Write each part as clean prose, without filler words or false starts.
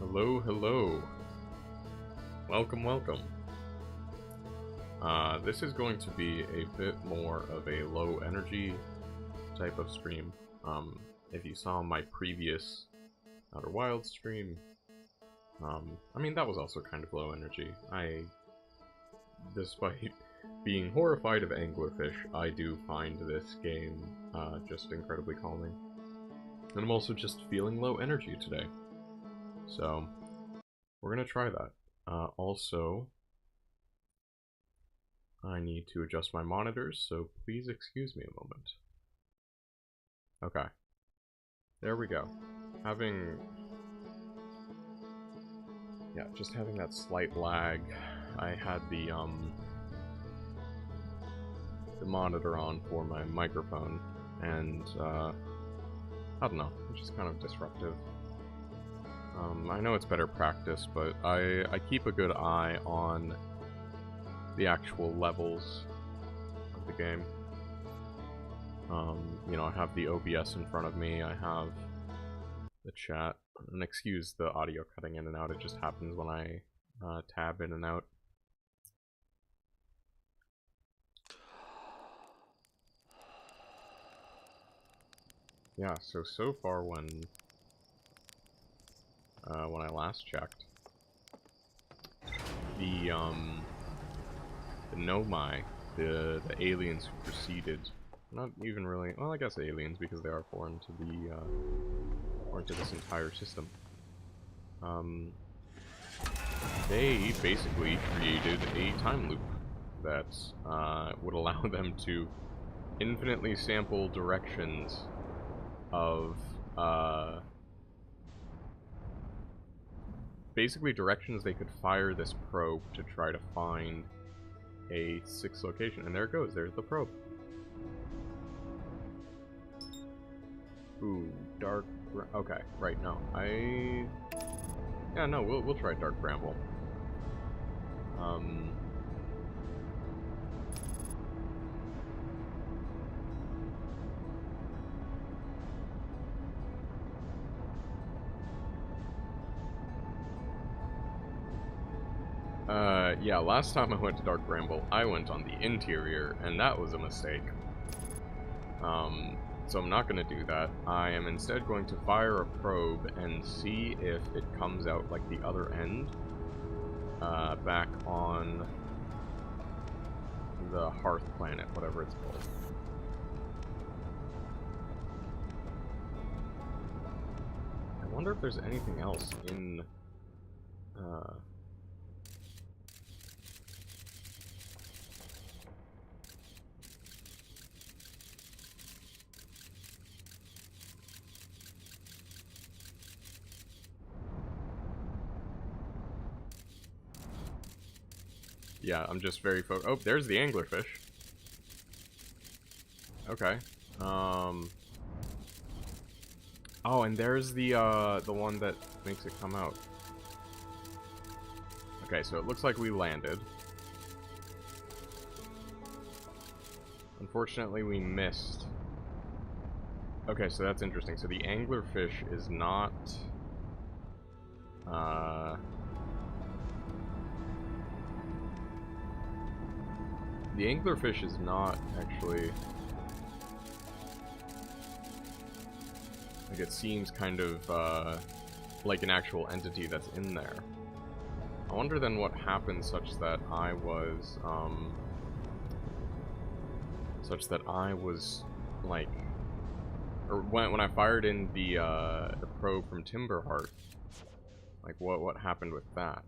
Hello, hello. Welcome, welcome. This is going to be a bit more of a low energy type of stream. If you saw my previous Outer Wilds stream, I mean, that was also kind of low energy. Despite being horrified of anglerfish, I do find this game just incredibly calming. And I'm also just feeling low energy today. So, we're gonna try that. Also, I need to adjust my monitors, so please excuse me a moment. Okay. There we go. Just having that slight lag. I had the monitor on for my microphone, and, I don't know, it's just kind of disruptive. I know it's better practice, but I keep a good eye on the actual levels of the game. You know, I have the OBS in front of me, I have the chat, and excuse the audio cutting in and out, it just happens when I tab in and out. Yeah, so far when I last checked, the Nomai, the aliens who preceded, not even really, well, I guess aliens because they are foreign to the foreign to this entire system. They basically created a time loop that would allow them to infinitely sample directions of basically directions they could fire this probe to try to find a sixth location. And there it goes, there's the probe. Ooh, dark, okay, right, no, yeah, no, we'll try Dark Bramble. Yeah, last time I went to Dark Bramble, I went on the interior, and that was a mistake. So I'm not going to do that. I am instead going to fire a probe and see if it comes out like the other end, back on the Hearth planet, whatever it's called. I wonder if there's anything else in, yeah, I'm just very oh, there's the anglerfish. Okay. Oh, and there's the one that makes it come out. Okay, so it looks like we landed. Unfortunately, we missed. Okay, so that's interesting. So the anglerfish is not... the anglerfish is not actually... like, it seems kind of, like an actual entity that's in there. I wonder then what happened such that I was, like... or when I fired in the probe from Timberheart, like, what happened with that?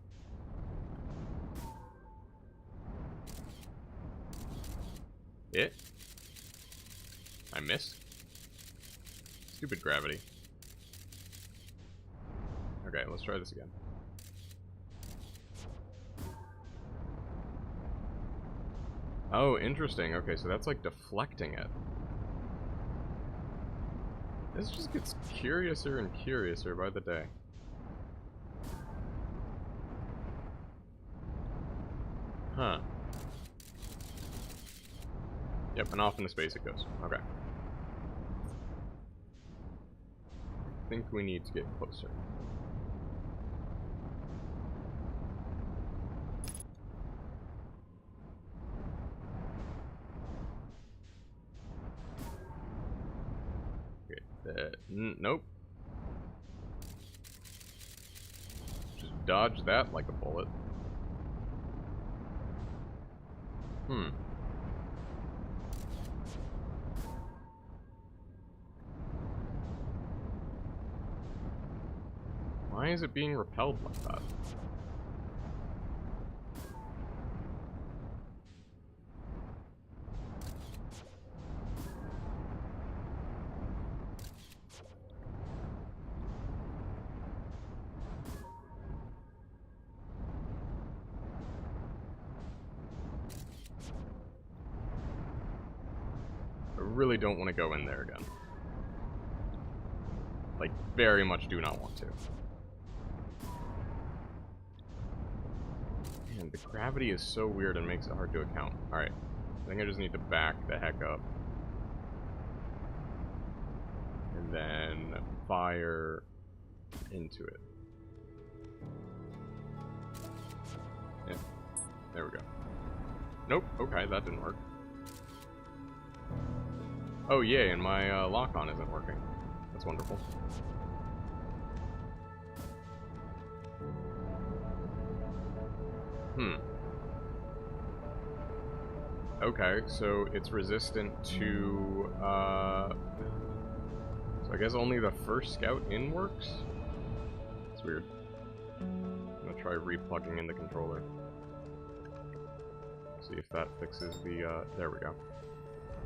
I missed? Stupid gravity. Okay, let's try this again. Oh, interesting. Okay, so that's like deflecting it. This just gets curiouser and curiouser by the day. Huh. Yep, and off into space it goes. Okay. I think we need to get closer. Nope. Just dodge that like a bullet. Hmm. Why is it being repelled like that? I really don't want to go in there again. Like, very much do not want to. Man, the gravity is so weird and makes it hard to account. Alright, I think I just need to back the heck up. And then fire into it. Yeah, there we go. Nope, okay, that didn't work. Oh yay, and my lock-on isn't working. That's wonderful. Okay, so it's resistant to, so I guess only the first scout in works? It's weird. I'm gonna try replugging in the controller. See if that fixes the, there we go.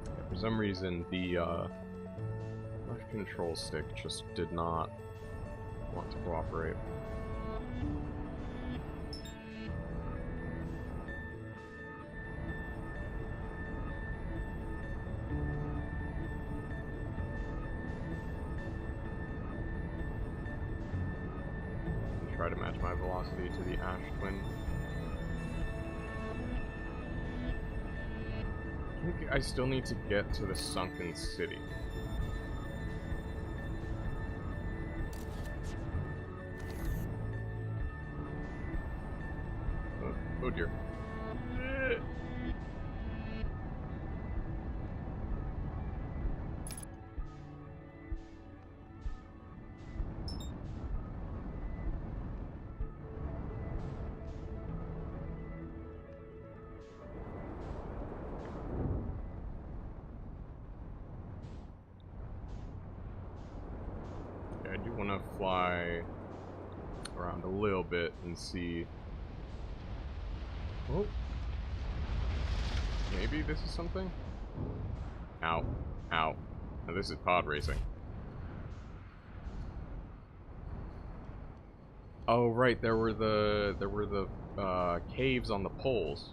Yeah, for some reason, the, left control stick just did not want to cooperate. Try to match my velocity to the Ash Twin. I think I still need to get to the sunken city. Oh dear. I do want to fly around a little bit and see. Oh, maybe this is something. Ow, ow. Now this is pod racing. Oh right, there were the caves on the poles.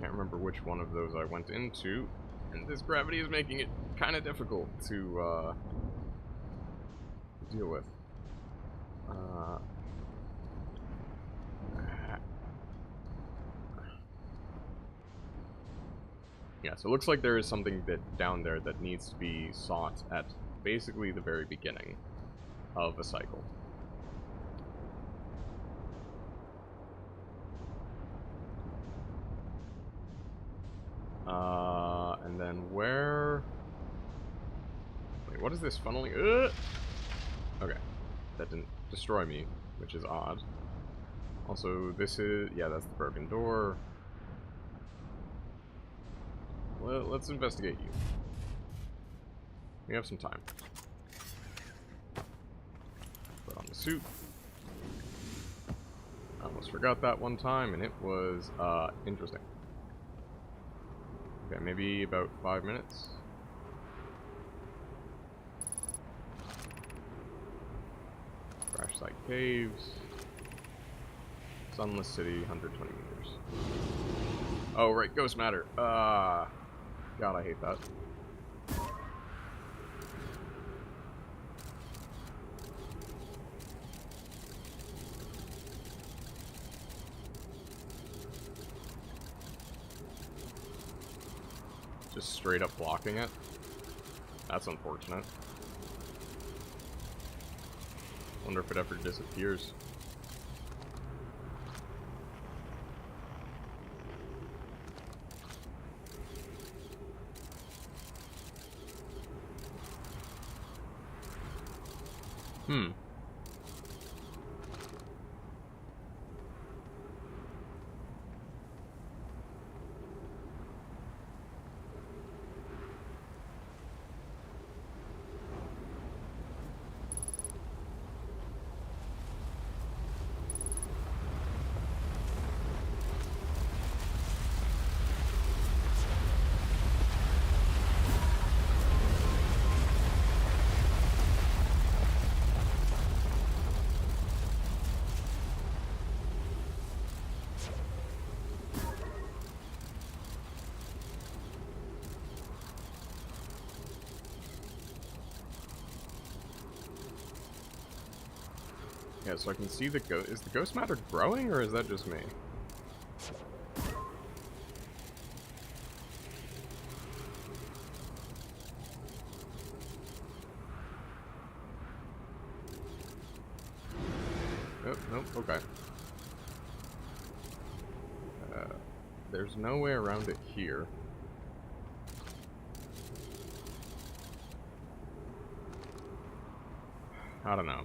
Can't remember which one of those I went into, and this gravity is making it kind of difficult to deal with. Yeah, so it looks like there is something that down there that needs to be sought at basically the very beginning of a cycle. And then where... Wait, what is this funneling? Okay, that didn't destroy me, which is odd. Also, this is... yeah, that's the broken door. Well, let's investigate you. We have some time. Put on the suit. I almost forgot that one time, and it was, interesting. Okay, maybe about 5 minutes. Crash site caves. Sunless city, 120 meters. Oh, right, ghost matter. God, I hate that. Just straight up blocking it. That's unfortunate. Wonder if it ever disappears. Hmm. Yeah, so I can see the ghost. Is the ghost matter growing, or is that just me? Nope, nope, okay. There's no way around it here. I don't know.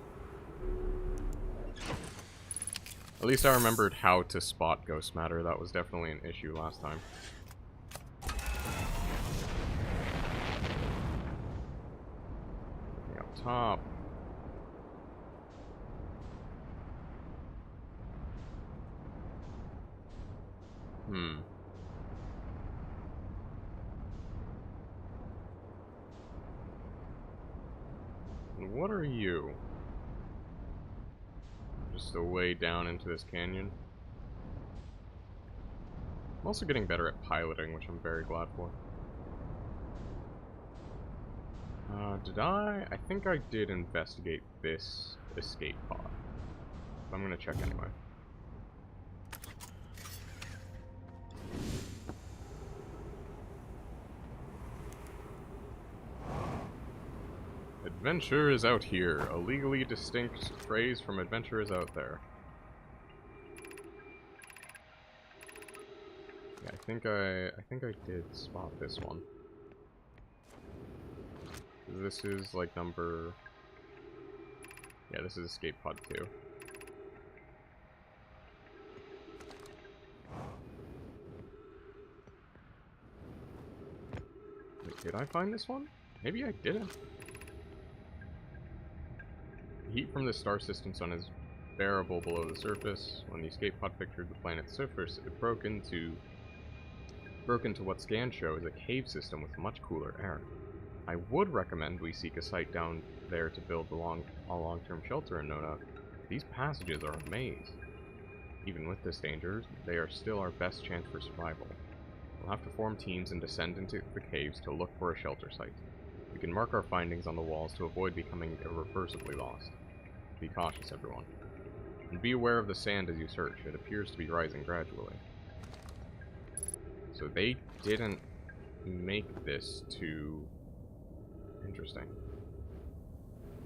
At least I remembered how to spot ghost matter. That was definitely an issue last time. Looking up top. And what are you? Just a way down into this canyon. I'm also getting better at piloting, which I'm very glad for. Did I? I think I did investigate this escape pod. I'm gonna check anyway. Adventure is out here, a legally distinct phrase from adventure is out there. Yeah, I think I did spot this one. This is like number... Yeah, this is escape pod 2. Wait, did I find this one? Maybe I didn't. The heat from the star system sun is bearable below the surface. When the escape pod pictured the planet's surface, it broke into what scans show is a cave system with much cooler air. I would recommend we seek a site down there to build a long-term shelter in Nona. These passages are a maze. Even with this danger, they are still our best chance for survival. We'll have to form teams and descend into the caves to look for a shelter site. We can mark our findings on the walls to avoid becoming irreversibly lost. Be cautious, everyone. And be aware of the sand as you search. It appears to be rising gradually. So they didn't make this to... Interesting.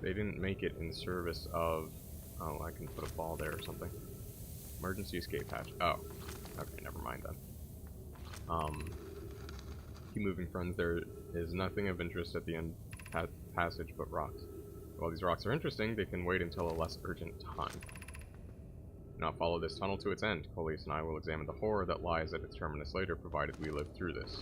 They didn't make it in service of... Oh, I can put a ball there or something. Emergency escape hatch. Oh. Okay, never mind then. Keep moving, friends. There is nothing of interest at the end passage but rocks. While these rocks are interesting, they can wait until a less urgent time. Do not follow this tunnel to its end. Coleus and I will examine the horror that lies at its terminus later, provided we live through this.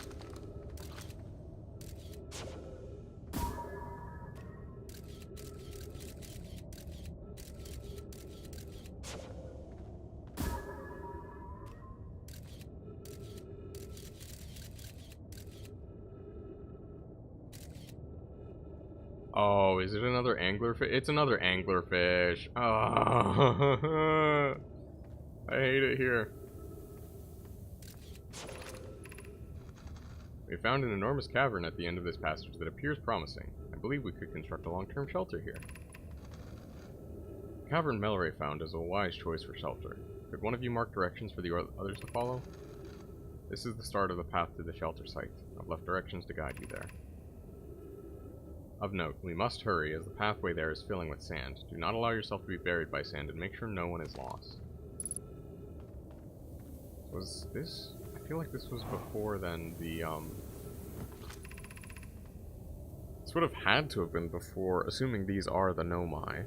Oh, is it another anglerfish? It's another anglerfish. Oh, I hate it here. We found an enormous cavern at the end of this passage that appears promising. I believe we could construct a long-term shelter here. The cavern Melray found is a wise choice for shelter. Could one of you mark directions for the others to follow? This is the start of the path to the shelter site. I've left directions to guide you there. Of note, we must hurry as the pathway there is filling with sand. Do not allow yourself to be buried by sand and make sure no one is lost. Was this... I feel like this was before then the, This would have had to have been before, assuming these are the Nomai.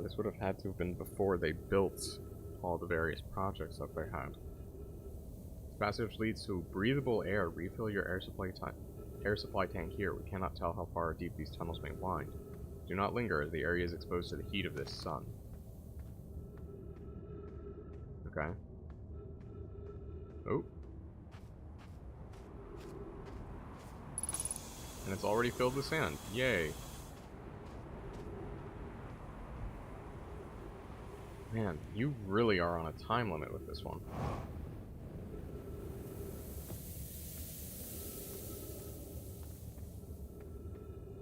This would have had to have been before they built all the various projects that they had. This passage leads to breathable air. Refill your air supply tank here. We cannot tell how far deep these tunnels may wind. Do not linger, as the area is exposed to the heat of this sun. Okay. Oh. And it's already filled with sand. Yay. Man, you really are on a time limit with this one.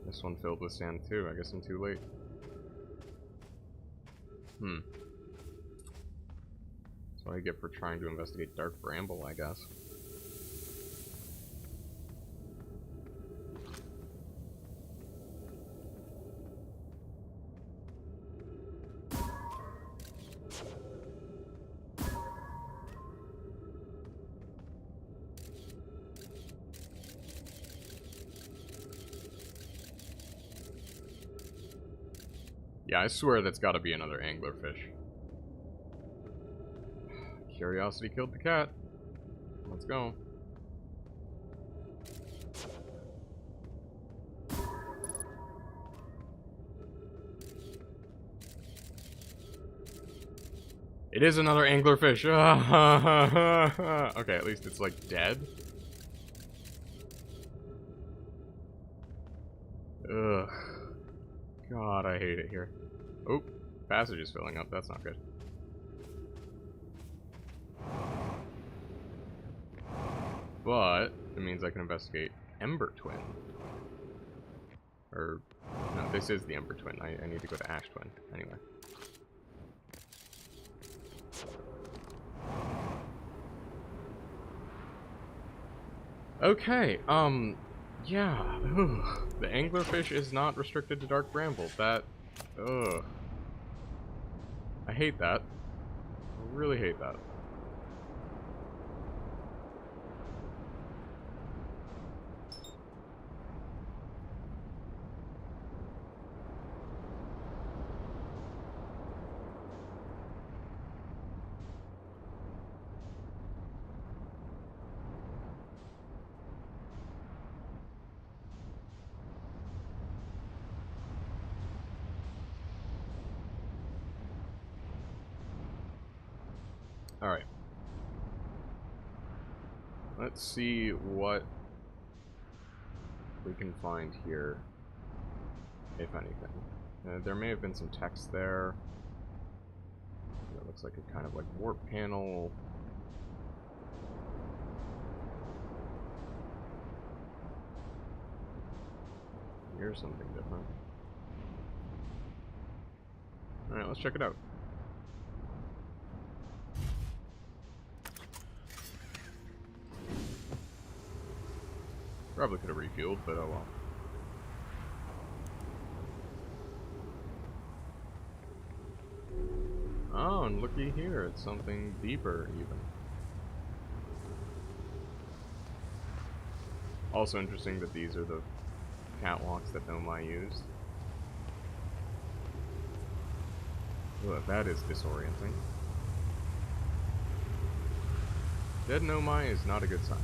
This one filled with sand too. I guess I'm too late. That's what I get for trying to investigate Dark Bramble, I guess. Yeah, I swear that's gotta be another anglerfish. Curiosity killed the cat. Let's go. It is another anglerfish. Okay, at least it's like dead. Ugh. God, I hate it here. Oh, passage is filling up. That's not good. But it means I can investigate Ember Twin. Or, no, this is the Ember Twin. I need to go to Ash Twin. Anyway. Okay, yeah. Ugh. The anglerfish is not restricted to Dark Bramble. That, ugh. I hate that. I really hate that. Alright. Let's see what we can find here, if anything. There may have been some text there. It looks like a kind of like warp panel. Here's something different. Alright, let's check it out. Probably could have refueled, but oh well. Oh, and looky here, it's something deeper, even. Also interesting that these are the catwalks that Nomai used. Ugh, that is disorienting. Dead Nomai is not a good sign.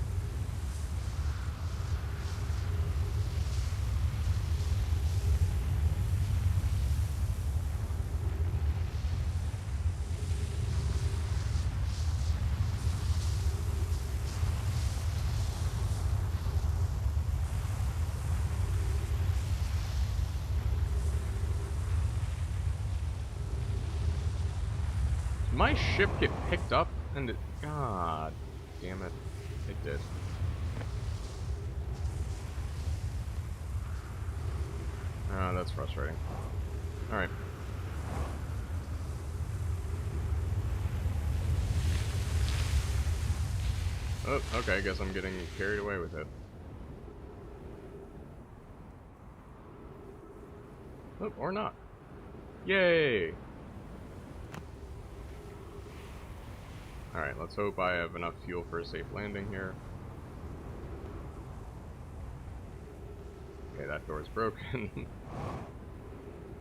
My ship get picked up and it... God damn it. It did. Oh, that's frustrating. Alright. Oh, okay, I guess I'm getting carried away with it. Oh, or not. Yay! Alright, let's hope I have enough fuel for a safe landing here. Okay, that door's broken.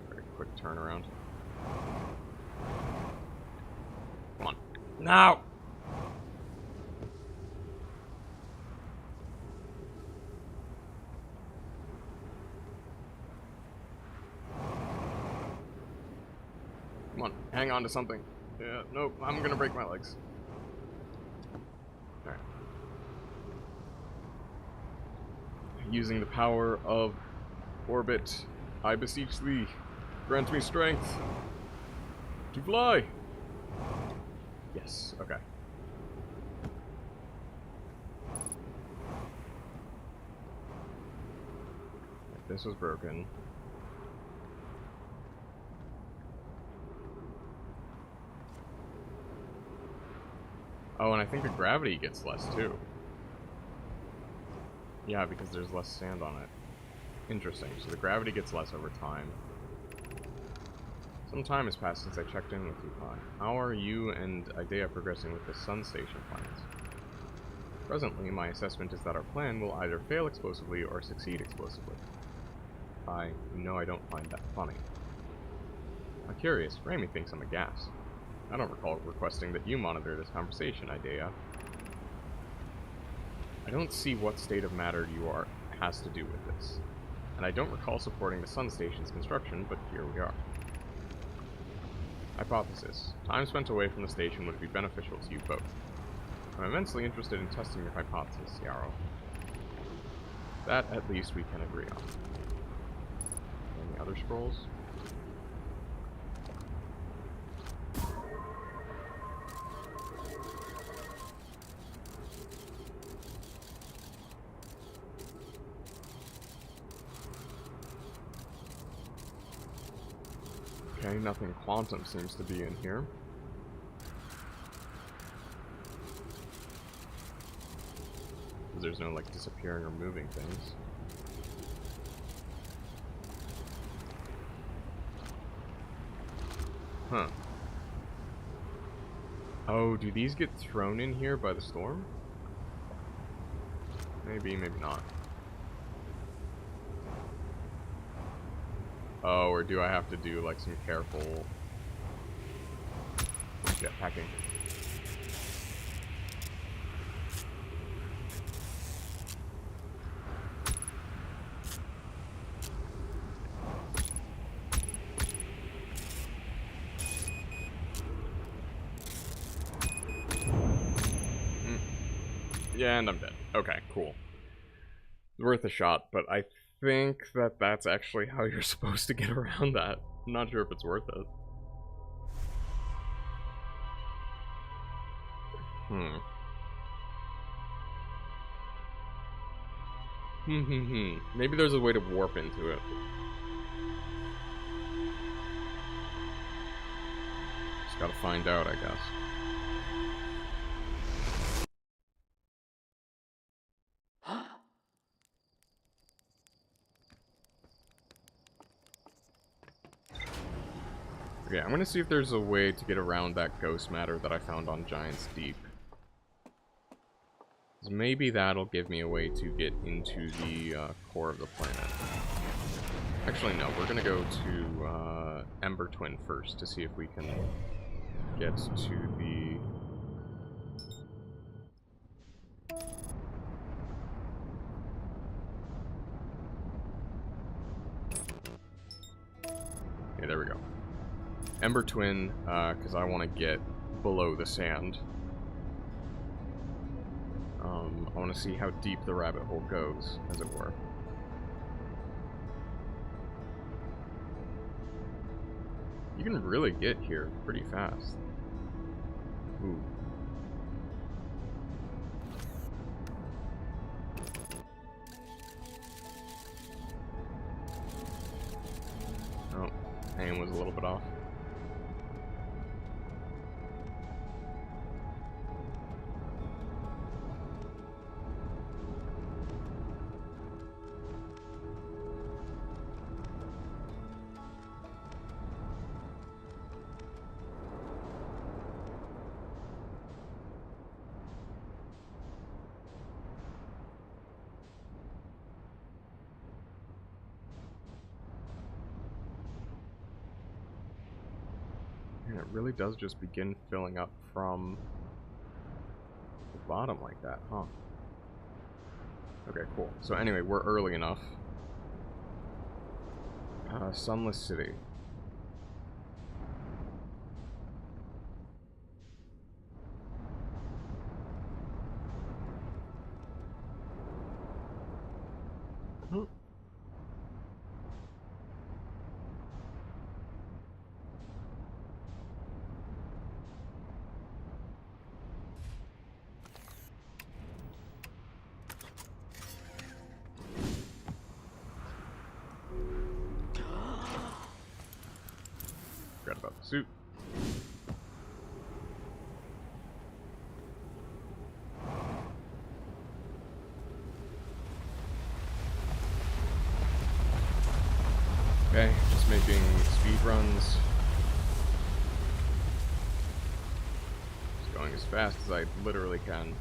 Very quick turnaround. Come on. Now! Come on, hang on to something. Yeah, nope, I'm gonna break my legs. Alright. Using the power of orbit, I beseech thee, grant me strength to fly! Yes, okay. This was broken. Oh, and I think the gravity gets less, too. Yeah, because there's less sand on it. Interesting, so the gravity gets less over time. Some time has passed since I checked in with you, Pi. How are you and Idea progressing with the Sun Station plans? Presently, my assessment is that our plan will either fail explosively or succeed explosively. You know I don't find that funny. I'm curious, Rami thinks I'm a gas. I don't recall requesting that you monitor this conversation, Idea. I don't see what state of matter you are has to do with this. And I don't recall supporting the Sun Station's construction, but here we are. Hypothesis. Time spent away from the station would be beneficial to you both. I'm immensely interested in testing your hypothesis, Yarrow. That, at least, we can agree on. Any other scrolls? Okay, nothing quantum seems to be in here. There's no, like, disappearing or moving things. Huh. Oh, do these get thrown in here by the storm? Maybe, maybe not. Oh, or do I have to do, like, some careful jetpacking? Yeah, and I'm dead. Okay, cool. Worth a shot, but I think that that's actually how you're supposed to get around that. I'm not sure if it's worth it. Maybe there's a way to warp into it. Just gotta find out, I guess. Okay, I'm gonna see if there's a way to get around that ghost matter that I found on Giant's Deep. Maybe that'll give me a way to get into the core of the planet. Actually, no, we're gonna go to Ember Twin first to see if we can get to the... Okay, there we go. Ember Twin, because I want to get below the sand. I want to see how deep the rabbit hole goes, as it were. You can really get here pretty fast. Ooh. Oh, aim was a little bit off. And it really does just begin filling up from the bottom like that, huh? Okay, cool. So anyway, we're early enough. Sunless City. Hmm. Forgot about the suit. Okay, just making speed runs. Just going as fast as I literally can.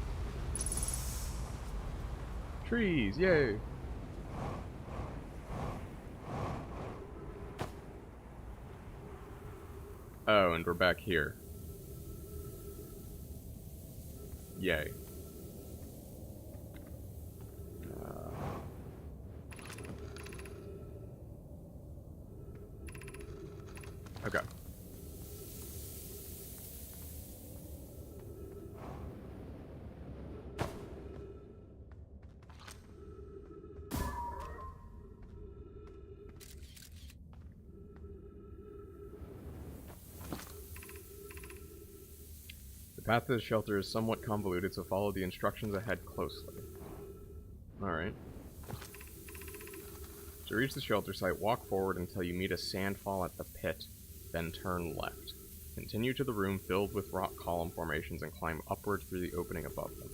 Trees, yay! Oh, and we're back here. Yay. Okay. The path to the shelter is somewhat convoluted, so follow the instructions ahead closely. Alright. To reach the shelter site, walk forward until you meet a sandfall at the pit, then turn left. Continue to the room filled with rock column formations and climb upward through the opening above them.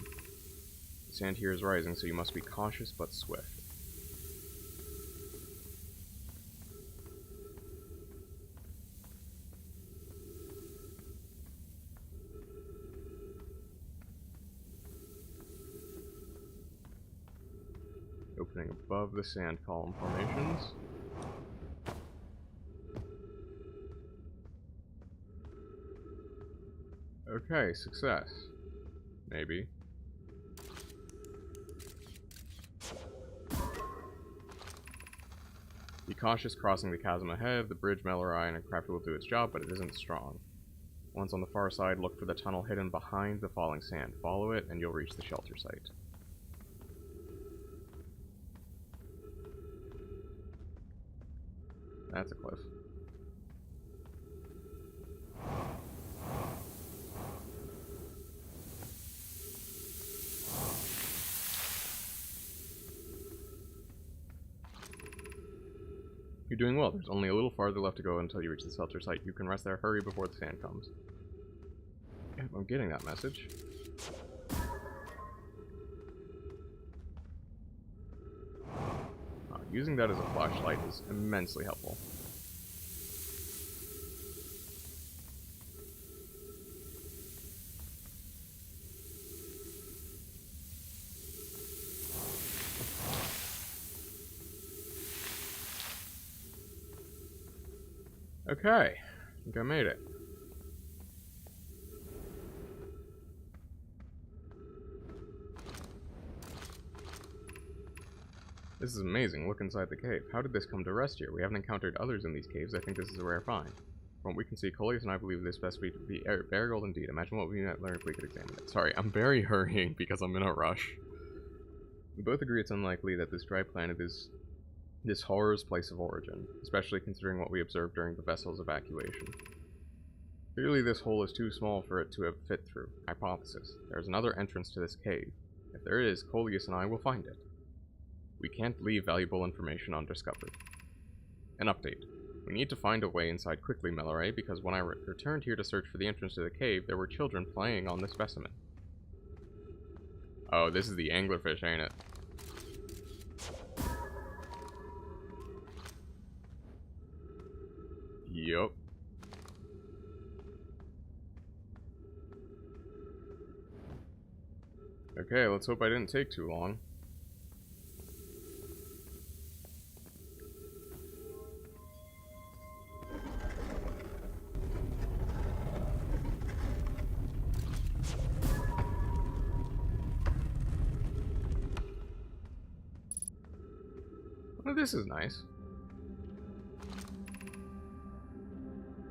The sand here is rising, so you must be cautious but swift. Opening above the sand column formations. Okay, success. Maybe. Be cautious crossing the chasm ahead. The bridge, Mellorai, and a crafter will do its job, but it isn't strong. Once on the far side, look for the tunnel hidden behind the falling sand. Follow it, and you'll reach the shelter site. That's a cliff. You're doing well. There's only a little farther left to go until you reach the shelter site. You can rest there. Hurry before the sand comes. Yep, I'm getting that message. Using that as a flashlight is immensely helpful. Okay, I think I made it. This is amazing. Look inside the cave. How did this come to rest here? We haven't encountered others in these caves. I think this is a rare find. From what we can see, Coleus and I believe this best be to be burial indeed. Imagine what we might learn if we could examine it. Sorry, I'm very hurrying because I'm in a rush. We both agree it's unlikely that this dry planet is this horror's place of origin, especially considering what we observed during the vessel's evacuation. Clearly this hole is too small for it to have fit through. Hypothesis. There is another entrance to this cave. If there is, Coleus and I will find it. We can't leave valuable information undiscovered. An update. We need to find a way inside quickly, Mellorai, because when I returned here to search for the entrance to the cave, there were children playing on this specimen. Oh, this is the anglerfish, ain't it? Yup. Okay, let's hope I didn't take too long. Oh, this is nice.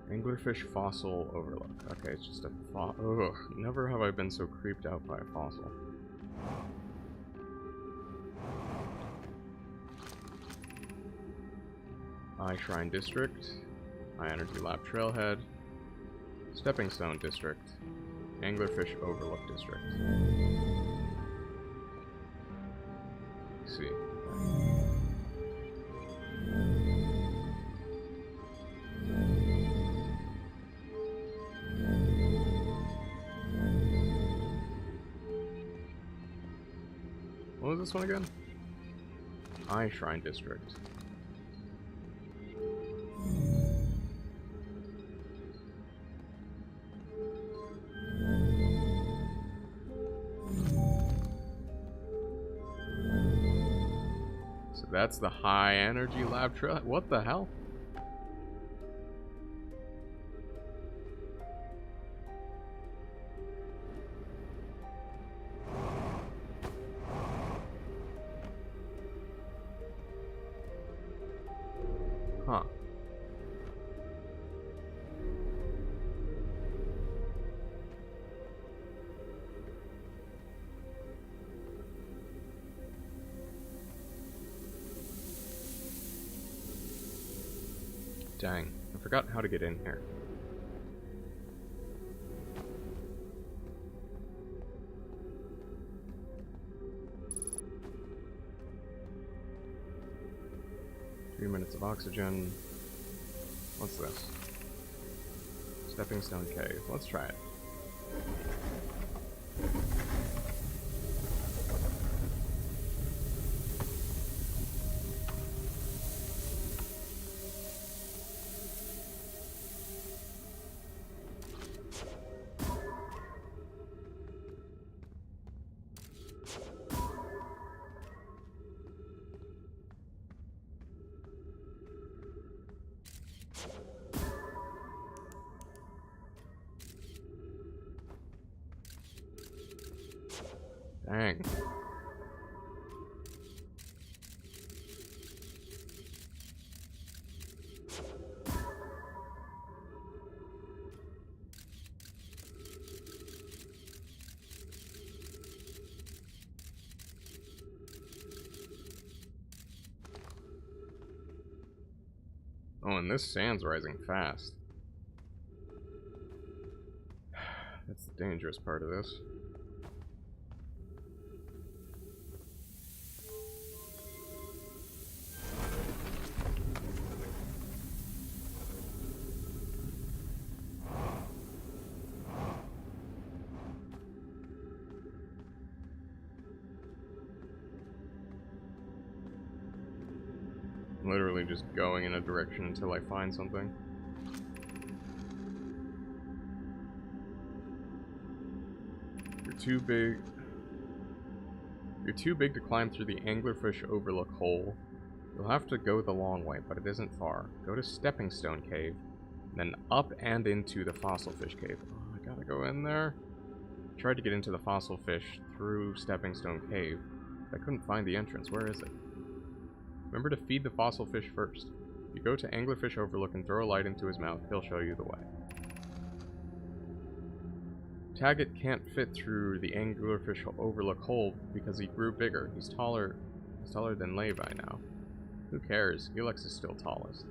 Anglerfish fossil overlook. Okay, it's just a ugh, never have I been so creeped out by a fossil. Eye Shrine District. High Energy Lab Trailhead. Stepping Stone District. Anglerfish Overlook District. Let's see. What was this one again? Eye Shrine District. So that's the High Energy Lab Trail. What the hell? Huh. Dang, I forgot how to get in here. Few minutes of oxygen. What's this? Stepping Stone Cave. Let's try it. Dang. Oh, and this sand's rising fast. That's the dangerous part of this. Literally just going in a direction until I find something. You're too big. You're too big to climb through the Anglerfish Overlook hole. You'll have to go the long way, but it isn't far. Go to Stepping Stone Cave, then up and into the Fossil Fish Cave. Oh, I gotta go in there. I tried to get into the Fossil Fish through Stepping Stone Cave. I couldn't find the entrance. Where is it? Remember to feed the fossil fish first. If you go to Anglerfish Overlook and throw a light into his mouth, he'll show you the way. Taggart can't fit through the Anglerfish Overlook hole because he grew bigger. He's taller than Levi now. Who cares? Helix is still tallest.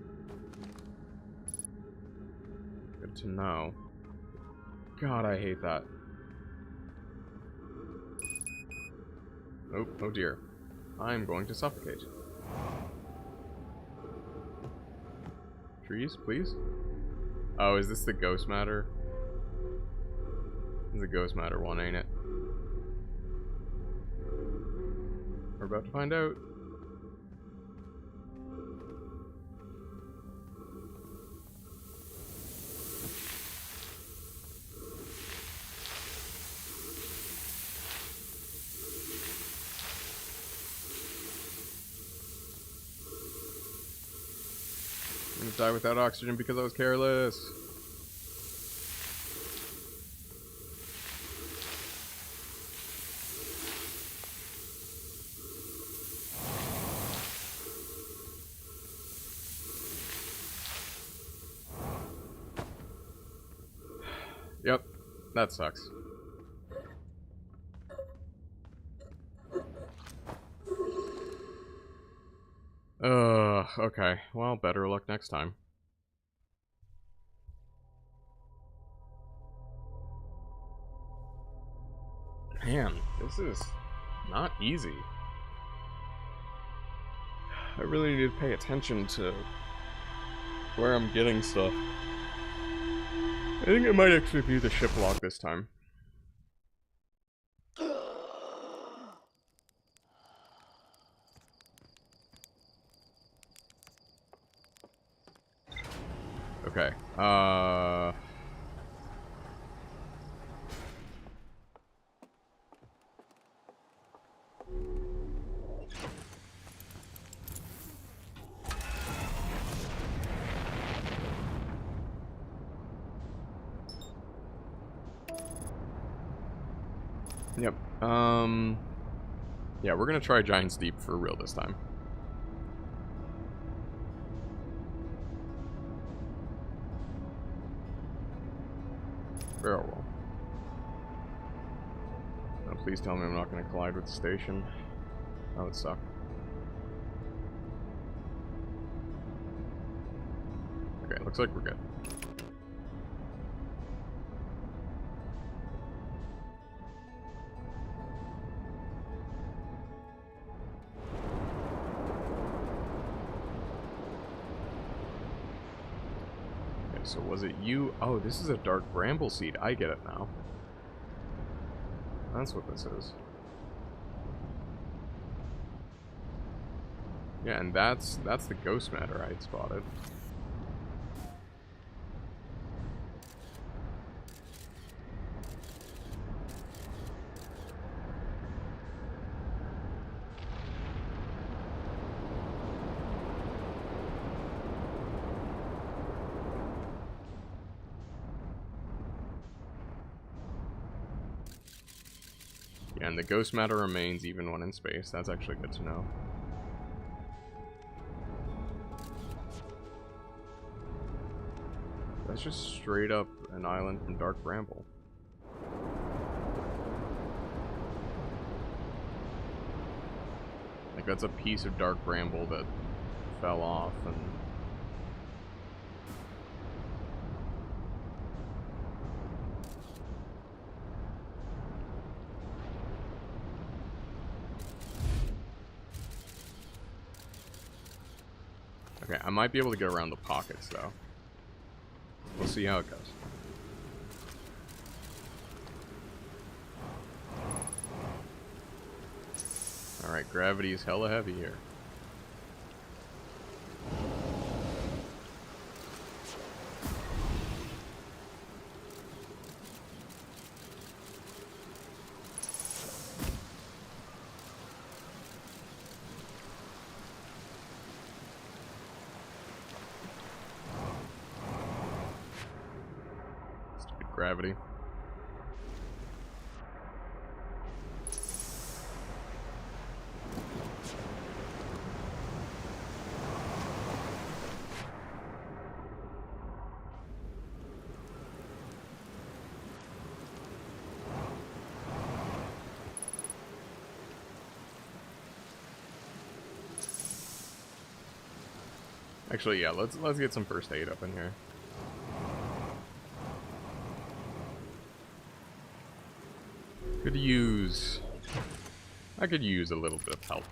Good to know. God, I hate that. Oh, oh dear. I'm going to suffocate. Trees, please? Oh, is this the ghost matter? This is the ghost matter one, ain't it? We're about to find out. I'm gonna die without oxygen because I was careless. that sucks. Okay. Well, better luck next time. Man, this is not easy. I really need to pay attention to where I'm getting stuff. I think I might actually view the ship log this time. Okay, yep, yeah, we're gonna try Giant's Deep for real this time. Barrel roll. Oh, please tell me I'm not gonna collide with the station. That would suck. Okay, looks like we're good. So was it you? Oh, this is a dark bramble seed. I get it now. That's what this is. Yeah, and that's the ghost matter I had spotted. Yeah, and the ghost matter remains even when in space. That's actually good to know. That's just straight up an island from Dark Bramble. Like, that's a piece of Dark Bramble that fell off and... Okay, I might be able to get around the pockets, though. We'll see how it goes. Alright, gravity is hella heavy here. Stupid gravity. Actually, yeah, let's get some first aid up in here. I could use a little bit of help.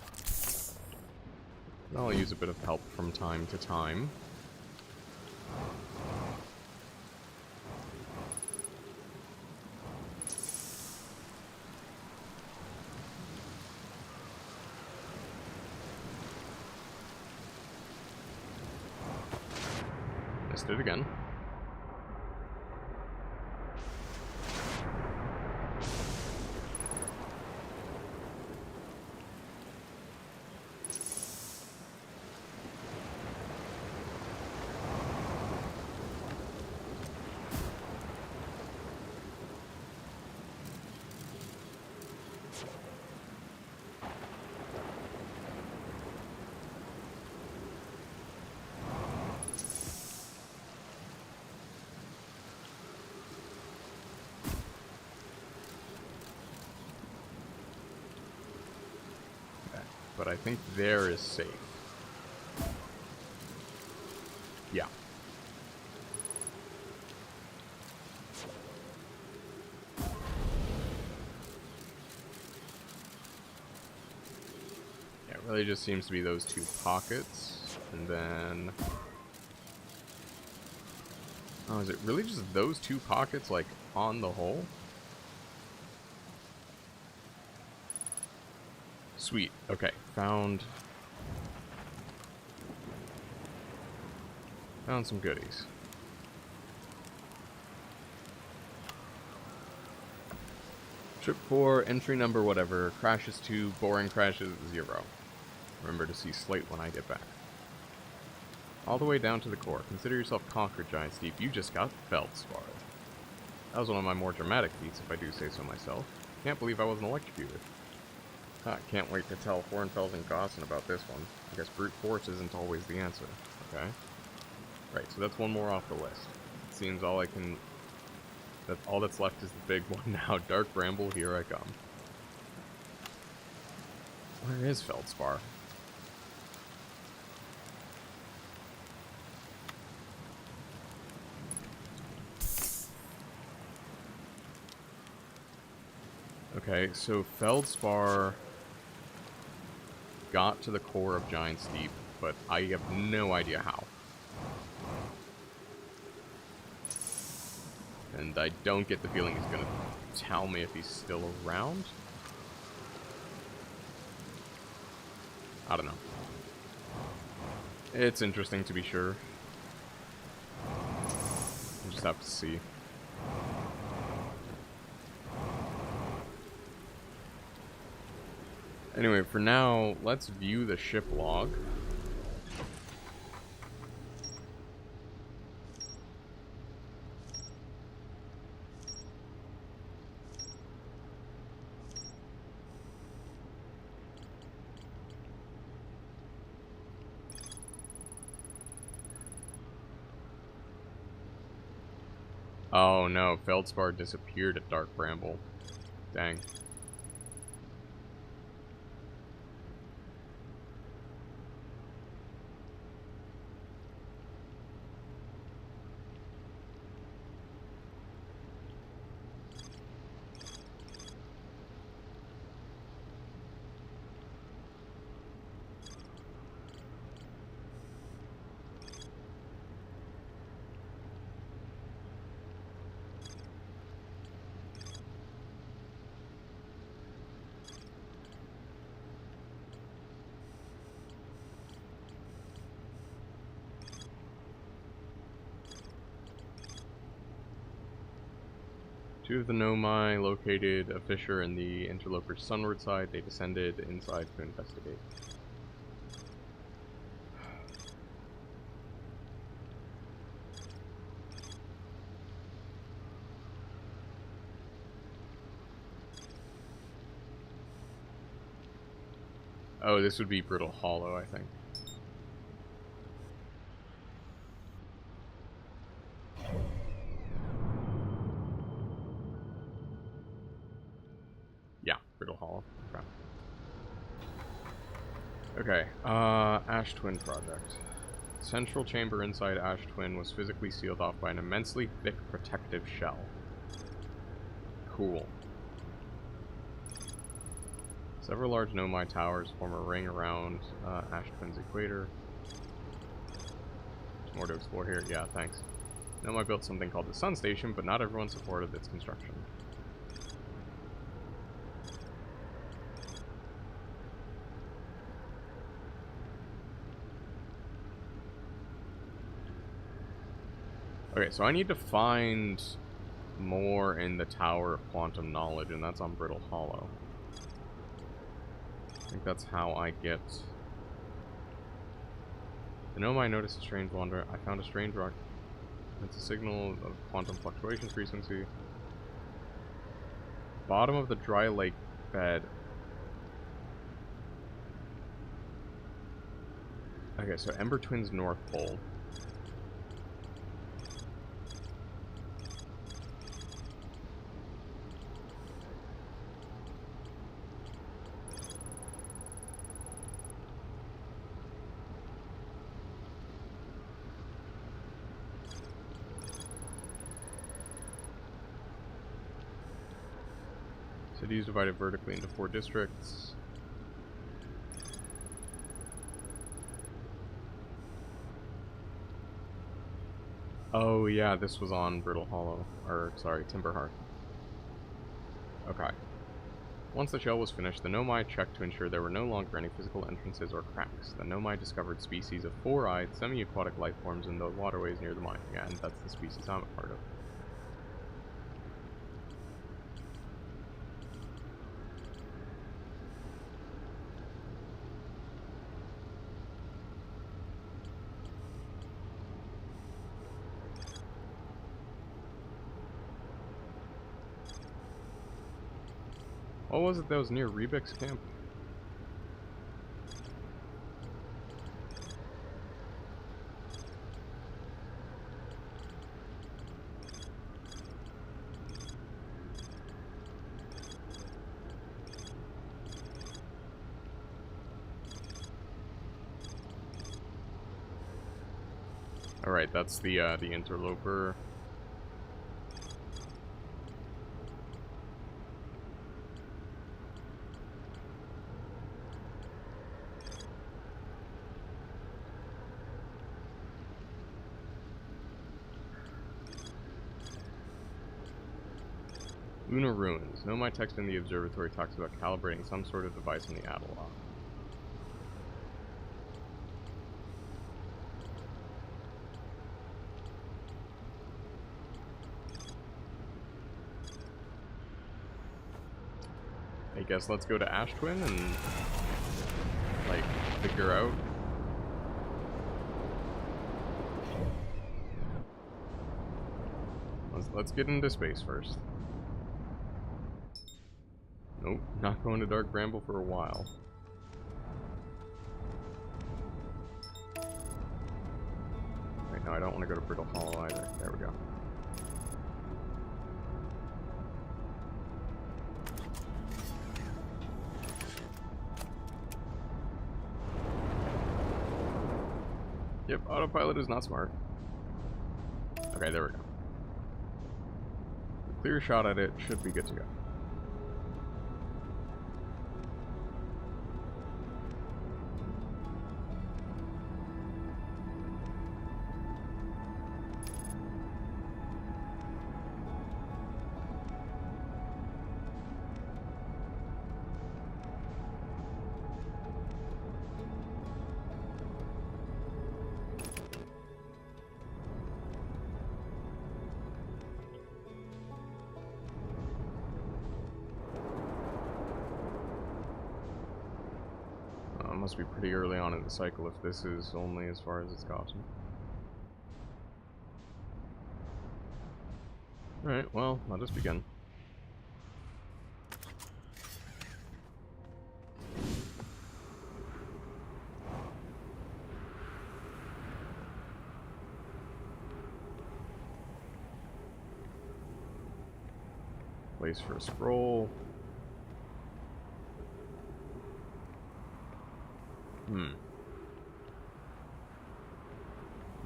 I'll use a bit of help from time to time. Missed it again. but I think there is safe. Yeah. Yeah, it really just seems to be those two pockets, and then... Oh, is it really just those two pockets, like, on the hole? Sweet. Okay, found some goodies. Trip 4, entry number whatever, crashes 2, boring crashes 0. Remember to see Slate when I get back. All the way down to the core. Consider yourself conquered, Giant Steep. You just got Feldsparred. That was one of my more dramatic feats, if I do say so myself. Can't believe I wasn't electrocuted. Can't wait to tell Hornfels and Gaussen about this one. I guess brute force isn't always the answer. Okay. Right, so that's one more off the list. It seems all that's left is the big one now. Dark Bramble, here I come. Where is Feldspar? Okay, so Feldspar got to the core of Giant Steep, but I have no idea how. And I don't get the feeling he's gonna tell me if he's still around. I don't know. It's interesting to be sure. We'll just have to see. Anyway, for now, let's view the ship log. Oh no, Feldspar disappeared at Dark Bramble. Dang. Two of the Nomai located a fissure in the interloper's sunward side. They descended inside to investigate. Oh, this would be Brittle Hollow, I think. Yeah, Brittle Hollow. Okay, Ash Twin Project. Central chamber inside Ash Twin was physically sealed off by an immensely thick protective shell. Cool. Several large Nomai towers form a ring around Ash Twin's equator. There's more to explore here. Yeah, thanks. Nomai built something called the Sun Station, but not everyone supported its construction. Okay, so I need to find more in the Tower of Quantum Knowledge, and that's on Brittle Hollow. I think that's how I get... The Nomai noticed a strange wander. I found a strange rock. It's a signal of quantum fluctuations frequency. Bottom of the dry lake bed. Okay, so Ember Twin's North Pole. City is divided vertically into 4 districts. Oh yeah, this was on Brittle Hollow, or sorry, Timberhearth. Okay. Once the shell was finished, the Nomai checked to ensure there were no longer any physical entrances or cracks. The Nomai discovered species of 4-eyed, semi-aquatic life forms in the waterways near the mine. Yeah, and that's the species I'm a part of. What was it that was near Rebek's camp? Alright, that's the interloper. Lunar Ruins. Nomai text in the observatory talks about calibrating some sort of device in the Adeloth. I guess let's go to Ash Twin and, like, figure out. Let's get into space first. Nope, not going to Dark Bramble for a while. Wait, no, I don't want to go to Brittle Hollow either. There we go. Yep, autopilot is not smart. Okay, there we go. A clear shot at it should be good to go. Must be pretty early on in the cycle if this is only as far as it's gotten. Alright, well, let us begin. Place for a scroll.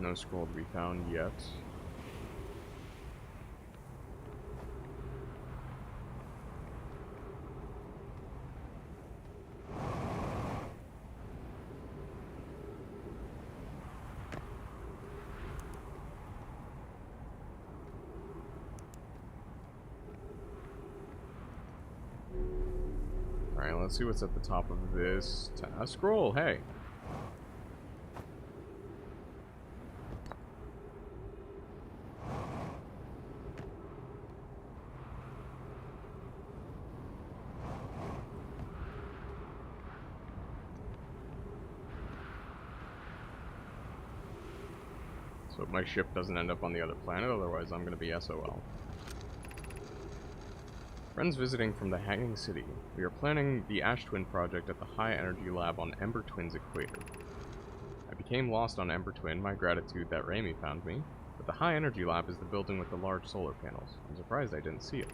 No scroll to be found yet. Alright, let's see what's at the top of this. A scroll, hey! So my ship doesn't end up on the other planet, otherwise I'm gonna be SOL. Friends visiting from the Hanging City. We are planning the Ash Twin project at the High Energy Lab on Ember Twin's equator. I became lost on Ember Twin, my gratitude that Raimi found me, but the High Energy Lab is the building with the large solar panels. I'm surprised I didn't see it.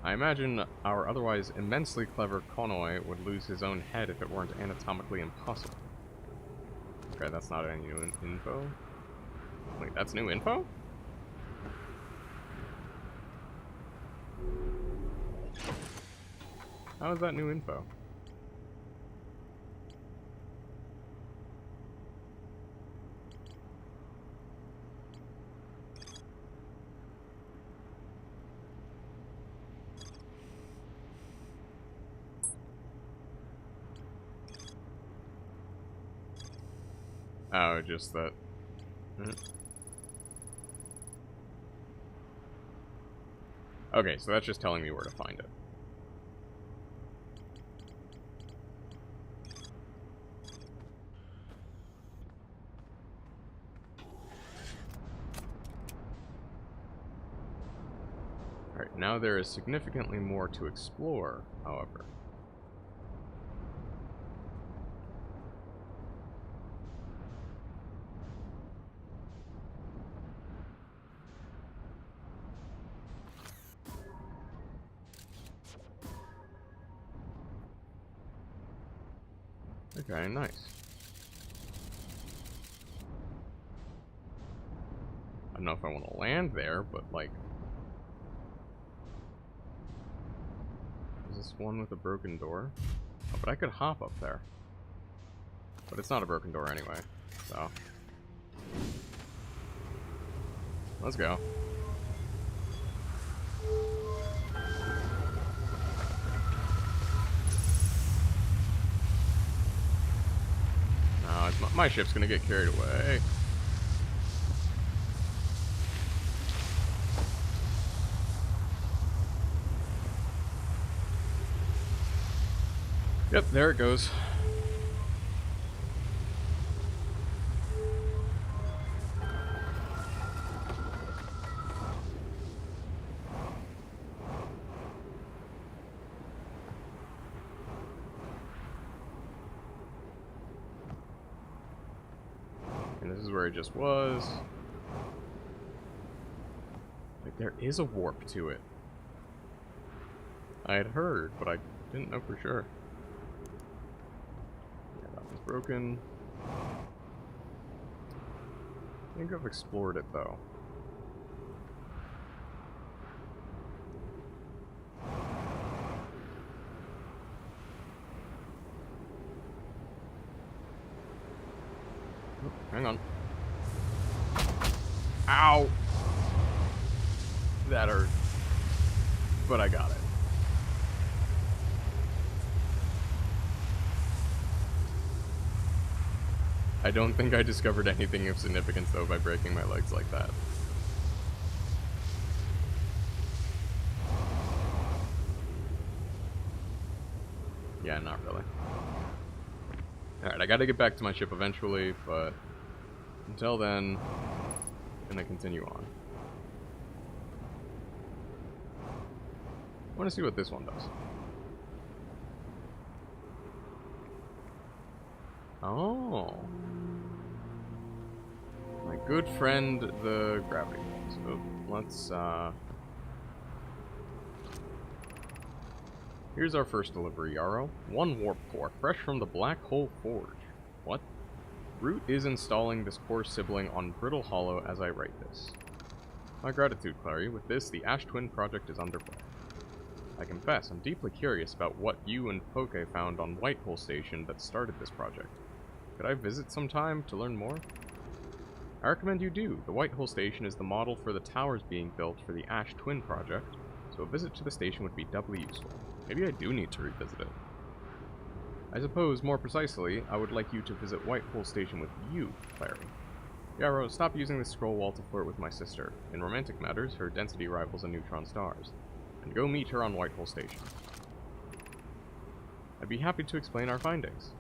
I imagine our otherwise immensely clever Konoi would lose his own head if it weren't anatomically impossible. Okay, that's not any new info. Wait, that's new info? How is that new info? Oh, just that. Okay, so that's just telling me where to find it. Alright, now there is significantly more to explore, however. Okay, nice. I don't know if I want to land there, but like... Is this one with a broken door? Oh, but I could hop up there. But it's not a broken door anyway, so... Let's go. No, it's my ship's gonna get carried away. Yep, there it goes. And this is where it just was. Like, there is a warp to it. I had heard, but I didn't know for sure. Yeah, that one's broken. I think I've explored it, though. Oh, hang on. Ow! That hurt. But I got it. I don't think I discovered anything of significance, though, by breaking my legs like that. Yeah, not really. Alright, I gotta get back to my ship eventually, but until then, I'm gonna continue on. I want to see what this one does. Oh. My good friend, the gravity walls. So let's, Here's our first delivery, Yarrow. 1 warp core, fresh from the Black Hole Forge. What? Root is installing this core sibling on Brittle Hollow as I write this. My gratitude, Clary. With this, the Ash Twin project is underway. I confess, I'm deeply curious about what you and Poke found on Whitehole Station that started this project. Could I visit sometime to learn more? I recommend you do. The Whitehole Station is the model for the towers being built for the Ash Twin project, so a visit to the station would be doubly useful. Maybe I do need to revisit it. I suppose, more precisely, I would like you to visit Whitehole Station with you, Clary. Yarrow, stop using this scroll wall to flirt with my sister. In romantic matters, her density rivals a neutron star's. And go meet her on Whitehole Station. I'd be happy to explain our findings.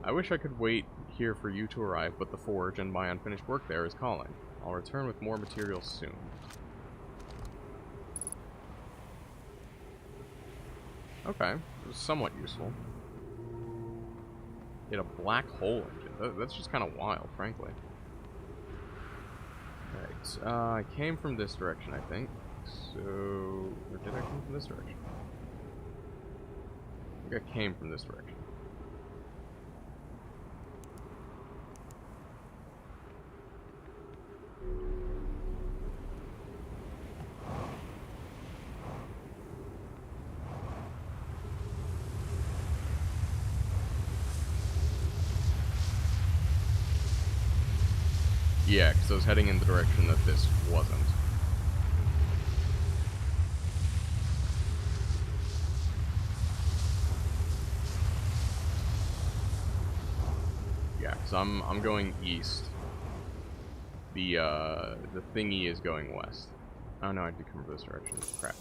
I wish I could wait here for you to arrive, but the forge and my unfinished work there is calling. I'll return with more materials soon. Okay, it was somewhat useful. Hit a black hole engine. That's just kind of wild, frankly. Alright, I came from this direction, I think. So, or did I come from this direction? I think I came from this direction. Yeah, because I was heading in the direction that this wasn't. Yeah, because I'm going east. The thingy is going west. Oh no, I did come from this direction. Crap.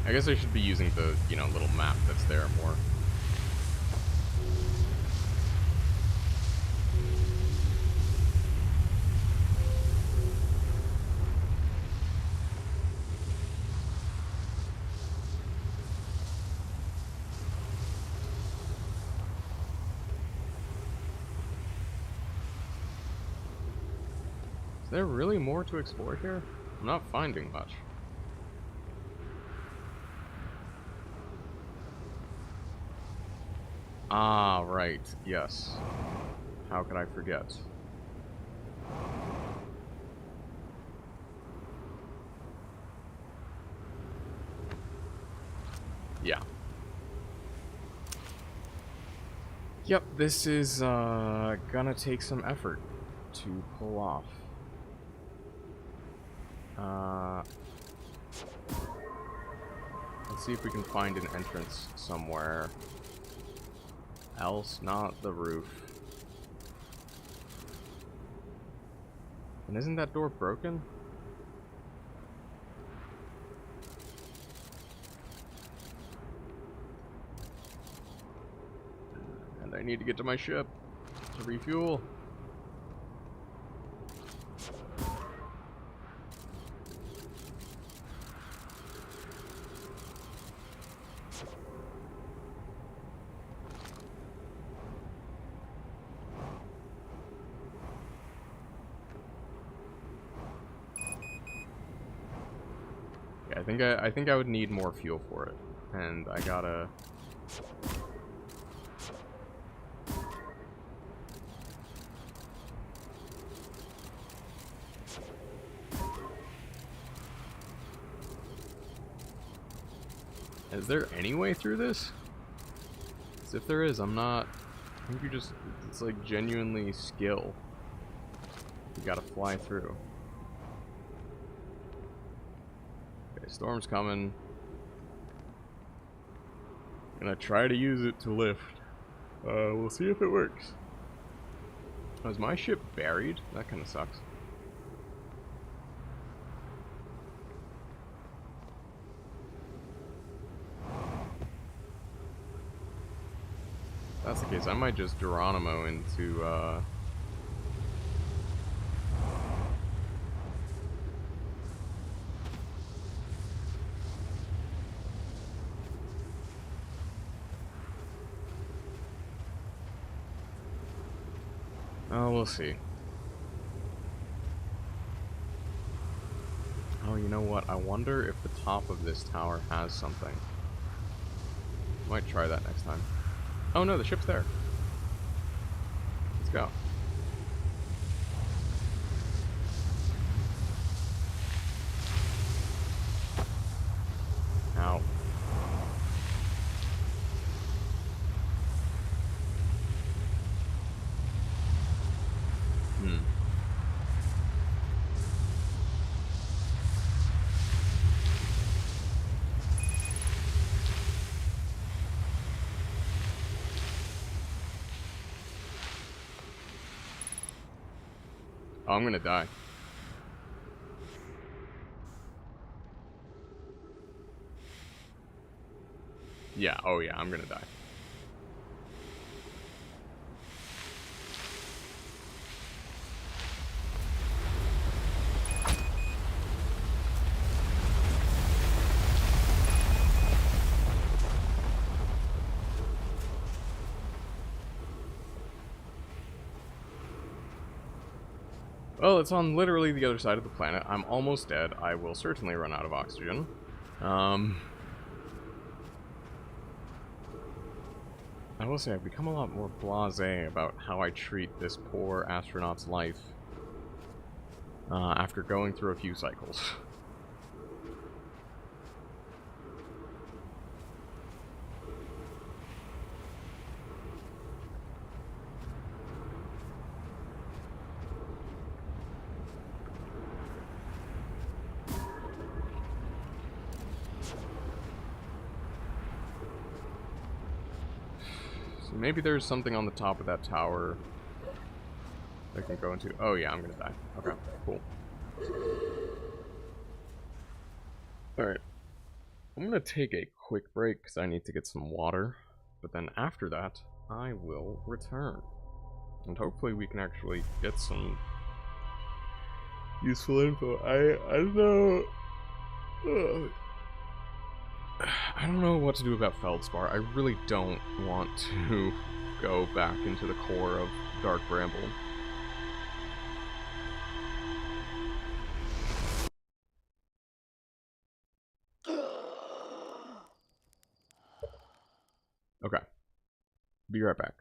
I guess I should be using the, little map that's there more. Is there really more to explore here? I'm not finding much. Ah, right. Yes. How could I forget? Yeah. Yep, this is gonna take some effort to pull off. Let's see if we can find an entrance somewhere else, not the roof. And isn't that door broken? And I need to get to my ship to refuel. Yeah, I think I would need more fuel for it, and I gotta. Is there any way through this? As if there is, I'm not. I think you just. It's like genuinely skill. You gotta fly through. Okay, storm's coming. Gonna try to use it to lift. We'll see if it works. Oh, is my ship buried? That kinda sucks. If that's the case, I might just Geronimo into, Oh, we'll see. Oh, you know what? I wonder if the top of this tower has something. Might try that next time. Oh no, the ship's there. Let's go. Ow. Oh, I'm gonna die. Yeah, oh yeah, I'm gonna die. Well, it's on literally the other side of the planet. I'm almost dead. I will certainly run out of oxygen. I will say I've become a lot more blasé about how I treat this poor astronaut's life. after going through a few cycles. So maybe there's something on the top of that tower I can go into. Oh yeah, I'm gonna die. Okay, cool. Alright. I'm gonna take a quick break because I need to get some water. But then after that, I will return. And hopefully we can actually get some useful info. I don't know. I don't know what to do about Feldspar. I really don't want to go back into the core of Dark Bramble. Okay. Be right back.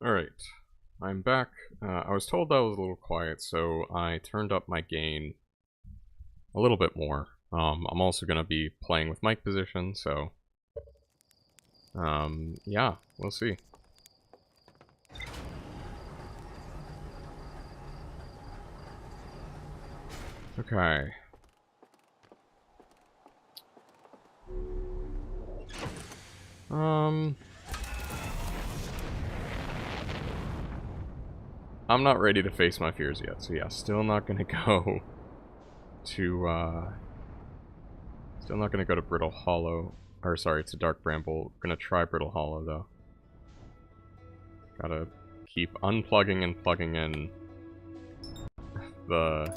Alright, I'm back. I was told that was a little quiet, so I turned up my gain a little bit more. I'm also going to be playing with mic position, so... yeah, we'll see. Okay. I'm not ready to face my fears yet, so yeah, still not gonna go to, still not gonna go to Brittle Hollow, or sorry, to Dark Bramble. Gonna try Brittle Hollow, though. Gotta keep unplugging and plugging in the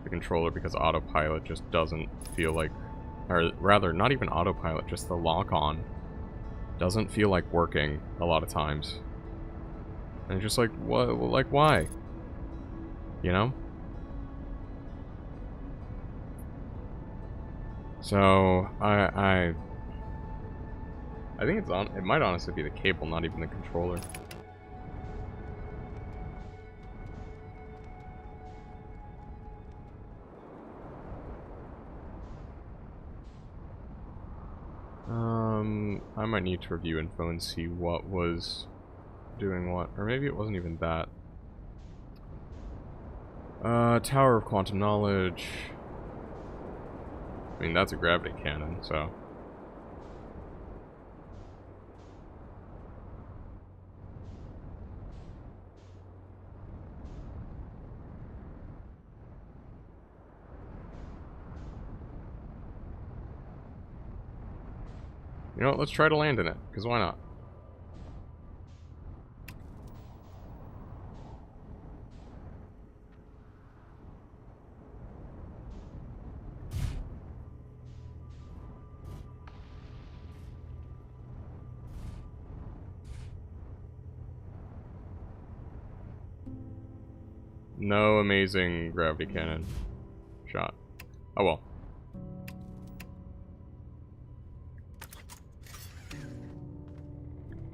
controller because autopilot just doesn't feel like, or rather, not even autopilot, just the lock-on doesn't feel like working a lot of times. And just like, what, like, why? You know? So, I think it's on, it might honestly be the cable, not even the controller. I might need to review info and see what was doing what, or maybe it wasn't even that. Tower of Quantum Knowledge. I mean, that's a gravity cannon, so... You know what, let's try to land in it, because why not? No amazing gravity cannon shot. Oh well.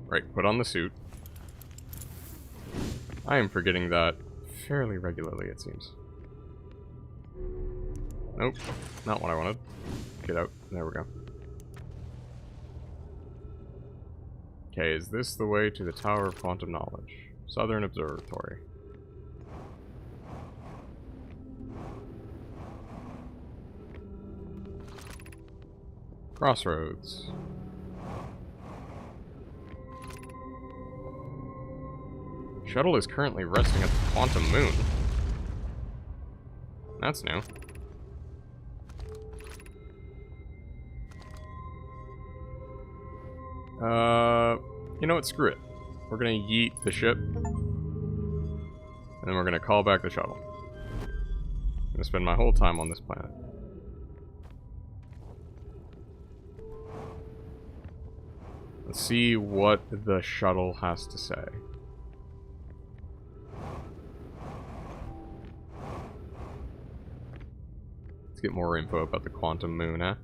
Right, put on the suit. I am forgetting that fairly regularly, it seems. Nope, not what I wanted. Get out. There we go. Okay, is this the way to the Tower of Quantum Knowledge? Southern Observatory. Crossroads. Shuttle is currently resting at the Quantum Moon. That's new. You know what? Screw it. We're gonna yeet the ship. And then we're gonna call back the shuttle. I'm gonna spend my whole time on this planet. Let's see what the shuttle has to say. Let's get more info about the Quantum Moon, eh?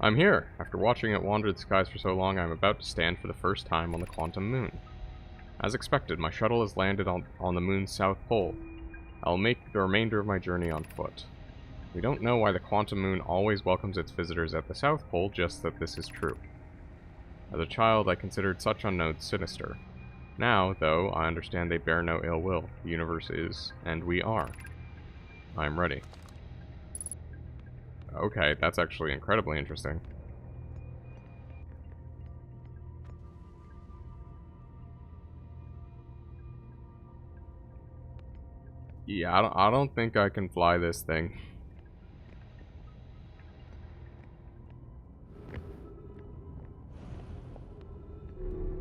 I'm here. After watching it wander the skies for so long, I'm about to stand for the first time on the Quantum Moon. As expected, my shuttle has landed on the moon's south pole. I'll make the remainder of my journey on foot. We don't know why the Quantum Moon always welcomes its visitors at the South Pole, just that this is true. As a child, I considered such unknowns sinister. Now, though, I understand they bear no ill will. The universe is, and we are. I am ready. Okay, that's actually incredibly interesting. Yeah, I don't think I can fly this thing.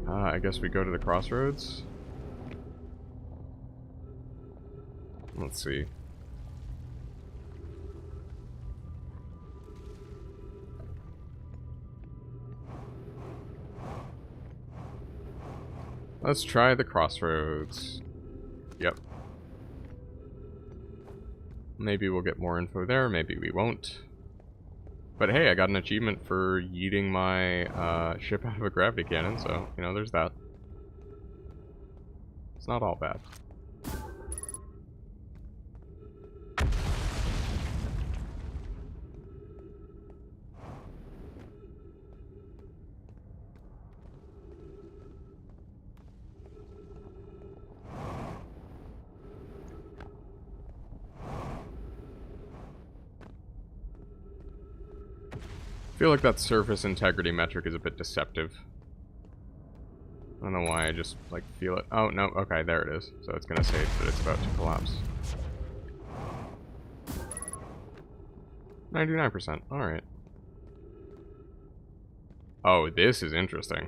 I guess we go to the crossroads. Let's see. Let's try the crossroads. Yep. Maybe we'll get more info there, maybe we won't. But hey, I got an achievement for yeeting my ship out of a gravity cannon, so, you know, there's that. It's not all bad. I feel like that surface integrity metric is a bit deceptive. I don't know why, I just, like, feel it. Oh, no, okay, there it is. So it's gonna say that it's about to collapse. 99%, alright. Oh, this is interesting.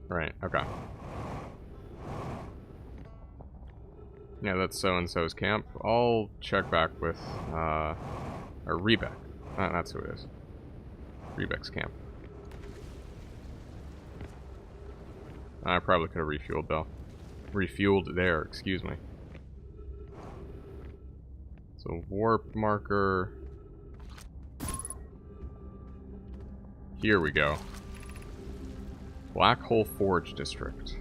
Right, okay. Yeah, that's so-and-so's camp. I'll check back with, or Rebeck. That's who it is. Rebeck's camp. I probably could have refueled, though. Refueled there, excuse me. So, warp marker. Here we go. Black Hole Forge District.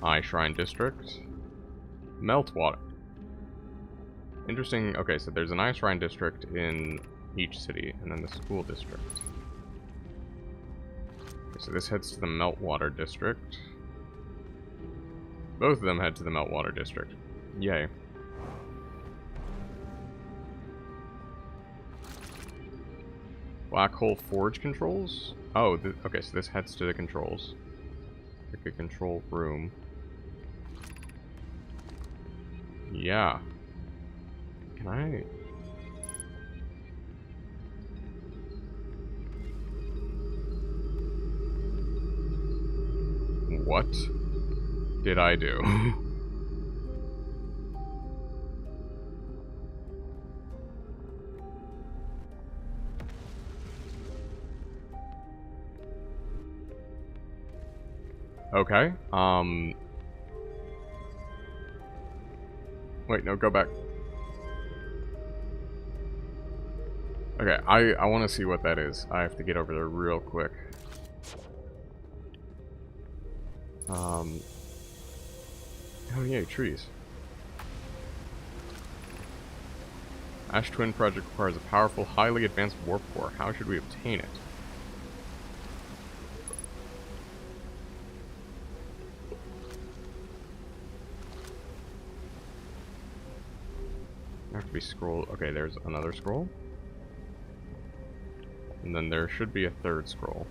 Eye Shrine District. Meltwater. Interesting. Okay, so there's an Eye Shrine District in each city, and then the school district. Okay, so this heads to the Meltwater District. Both of them head to the Meltwater District. Yay. Black Hole Forge controls? Oh, okay, so this heads to the controls. Like a control room. Yeah. Can I... What did I do? Okay, wait, no, go back. Okay, I want to see what that is. I have to get over there real quick. Oh yay, trees. Ash Twin Project requires a powerful, highly advanced warp core. How should we obtain it? Have to be scroll. Okay, there's another scroll. And then there should be a third scroll.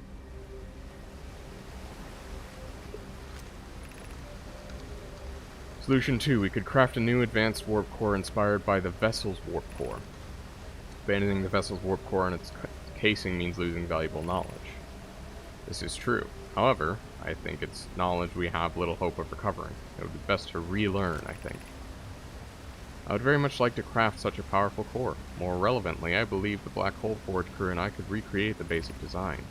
Solution 2. We could craft a new advanced warp core inspired by the vessel's warp core. Abandoning the vessel's warp core and its casing means losing valuable knowledge. This is true. However, I think it's knowledge we have little hope of recovering. It would be best to relearn, I think. I would very much like to craft such a powerful core. More relevantly, I believe the Black Hole Forge crew and I could recreate the basic design.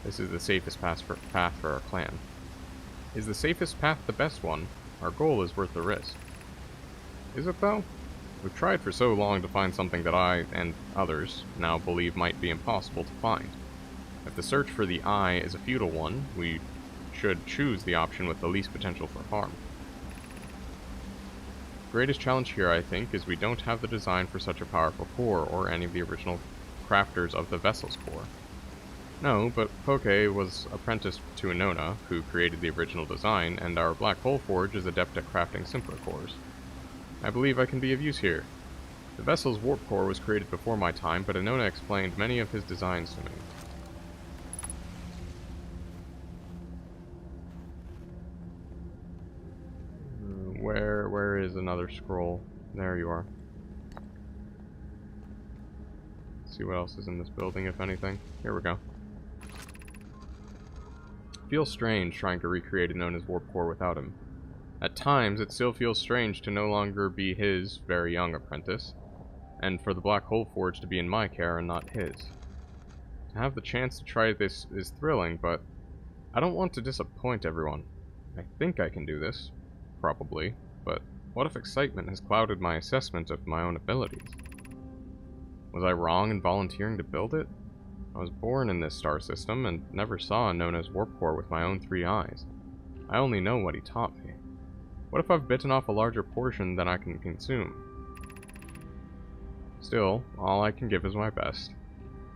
This is the safest path for our clan. Is the safest path the best one? Our goal is worth the risk. Is it though? We've tried for so long to find something that I, and others, now believe might be impossible to find. If the search for the Eye is a futile one, we should choose the option with the least potential for harm. The greatest challenge here, I think, is we don't have the design for such a powerful core, or any of the original crafters of the vessel's core. No, but Poke was apprenticed to Anona, who created the original design, and our Black Hole Forge is adept at crafting simpler cores. I believe I can be of use here. The vessel's warp core was created before my time, but Anona explained many of his designs to me. Where is another scroll? There you are. Let's see what else is in this building, if anything. Here we go. feels strange trying to recreate Nona's warp core without him. At times, it still feels strange to no longer be his very young apprentice, and for the Black Hole Forge to be in my care and not his. To have the chance to try this is thrilling, but I don't want to disappoint everyone. I think I can do this. Probably. But what if excitement has clouded my assessment of my own abilities? Was I wrong in volunteering to build it? I was born in this star system and never saw Nona's warp core with my own 3 eyes. I only know what he taught me. What if I've bitten off a larger portion than I can consume? Still, all I can give is my best.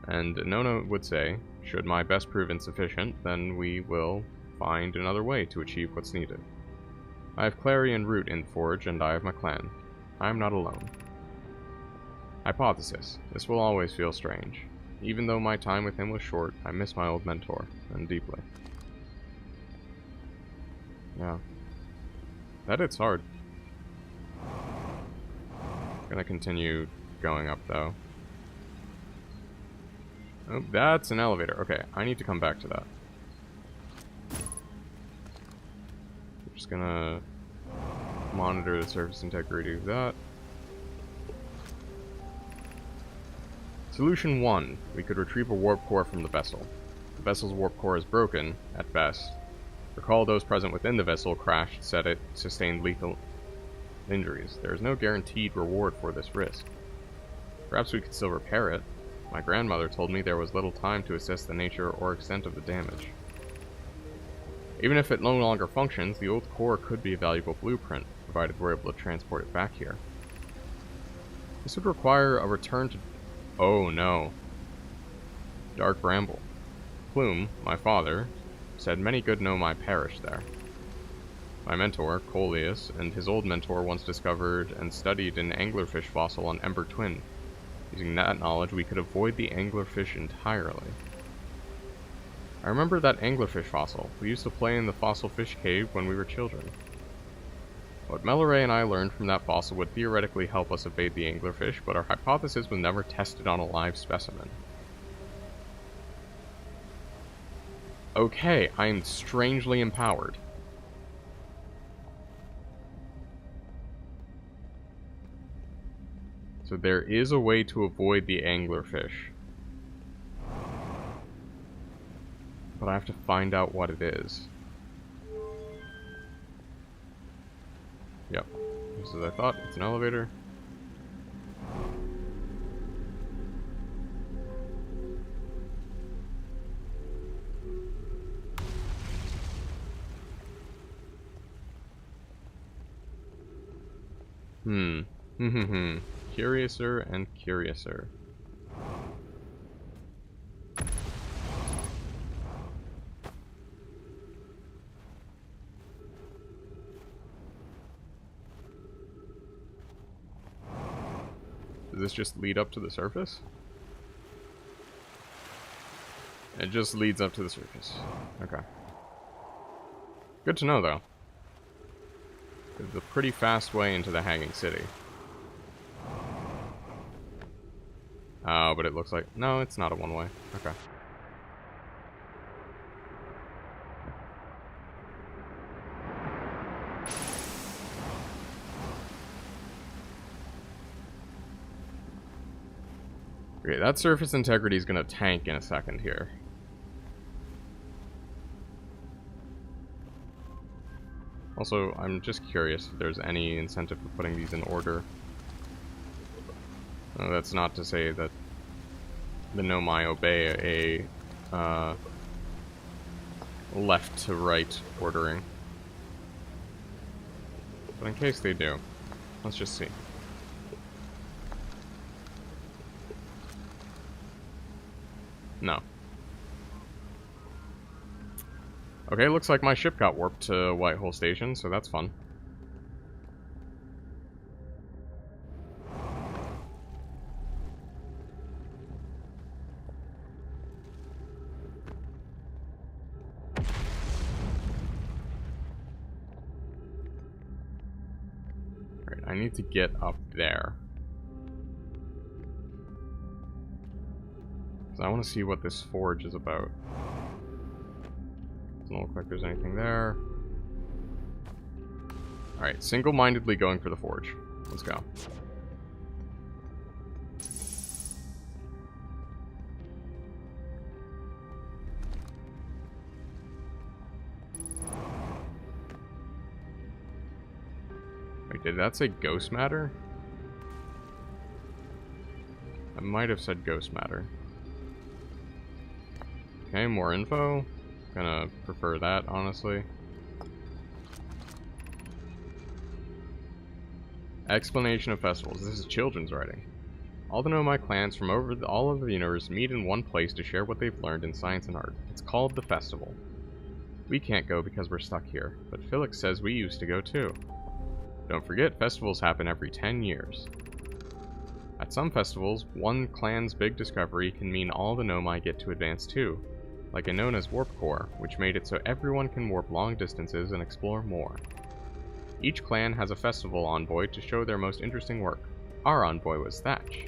And Nona would say, should my best prove insufficient, then we will find another way to achieve what's needed. I have Clary and Root in the Forge, and I have my clan. I am not alone. Hypothesis. This will always feel strange. Even though my time with him was short, I miss my old mentor, and deeply. Yeah. That hits hard. Gonna continue going up, though. Oh, that's an elevator. Okay, I need to come back to that. I'm just gonna monitor the surface integrity of that. Solution 1. We could retrieve a warp core from the vessel. The vessel's warp core is broken, at best. Recall those present within the vessel crashed, set it, sustained lethal injuries. There is no guaranteed reward for this risk. Perhaps we could still repair it. My grandmother told me there was little time to assess the nature or extent of the damage. Even if it no longer functions, the old core could be a valuable blueprint, provided we're able to transport it back here. This would require a return to... Oh no. Dark Bramble. Plume, my father, said many good Nomai perished there. My mentor, Coleus, and his old mentor once discovered and studied an anglerfish fossil on Ember Twin. Using that knowledge, we could avoid the anglerfish entirely. I remember that anglerfish fossil. We used to play in the fossil fish cave when we were children. What Melloray and I learned from that fossil would theoretically help us evade the anglerfish, but our hypothesis was never tested on a live specimen. Okay, I am strangely empowered. So there is a way to avoid the anglerfish. But I have to find out what it is. Yep. Just as I thought, it's an elevator. Curiouser and curiouser. Does this just lead up to the surface? It just leads up to the surface. Okay. Good to know, though. It's a pretty fast way into the Hanging City. Oh, but it looks like... No, it's not a one-way. Okay. Okay, that surface integrity is going to tank in a second here. Also, I'm just curious if there's any incentive for putting these in order. That's not to say that the Nomai obey a left to right ordering. But in case they do, let's just see. No. Okay, looks like my ship got warped to Whitehole Station, so that's fun. Alright, I need to get up there. I want to see what this forge is about. Doesn't look like there's anything there. Alright, single-mindedly going for the forge. Let's go. Wait, did that say ghost matter? I might have said ghost matter. Okay, more info. Gonna prefer that, honestly. Explanation of festivals. This is children's writing. All the Nomai clans from all over the universe meet in one place to share what they've learned in science and art. It's called the festival. We can't go because we're stuck here, but Felix says we used to go too. Don't forget, festivals happen every 10 years. At some festivals, one clan's big discovery can mean all the Nomai get to advance too, like Enona's warp core, which made it so everyone can warp long distances and explore more. Each clan has a festival envoy to show their most interesting work. Our envoy was Thatch.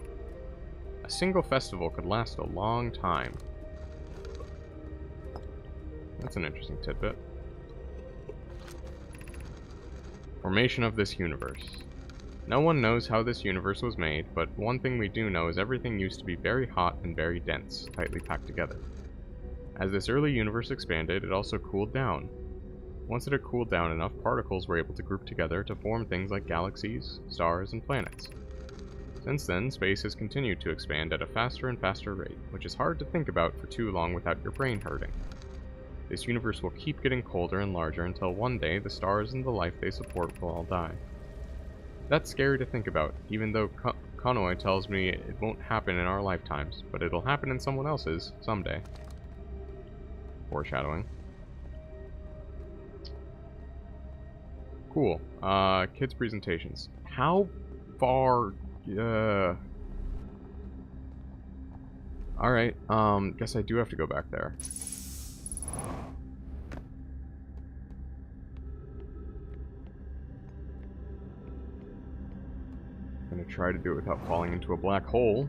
A single festival could last a long time. That's an interesting tidbit. Formation of this universe. No one knows how this universe was made, but one thing we do know is everything used to be very hot and very dense, tightly packed together. As this early universe expanded, it also cooled down. Once it had cooled down enough, particles were able to group together to form things like galaxies, stars, and planets. Since then, space has continued to expand at a faster and faster rate, which is hard to think about for too long without your brain hurting. This universe will keep getting colder and larger until one day the stars and the life they support will all die. That's scary to think about, even though Konoe tells me it won't happen in our lifetimes, but it'll happen in someone else's someday. Foreshadowing. Cool. Kids' presentations. How far... Alright, guess I do have to go back there. I'm gonna try to do it without falling into a black hole.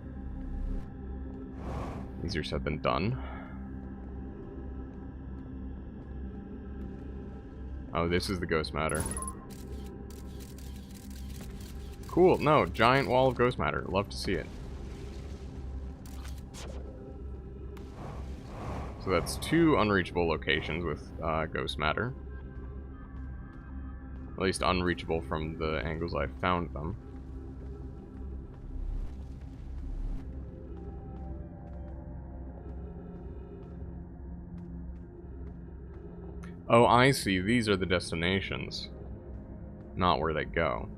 Easier said than done. Oh, this is the ghost matter. Cool, no, giant wall of ghost matter. Love to see it. So that's 2 unreachable locations with ghost matter. At least unreachable from the angles I found them. Oh, I see. These are the destinations. Not where they go.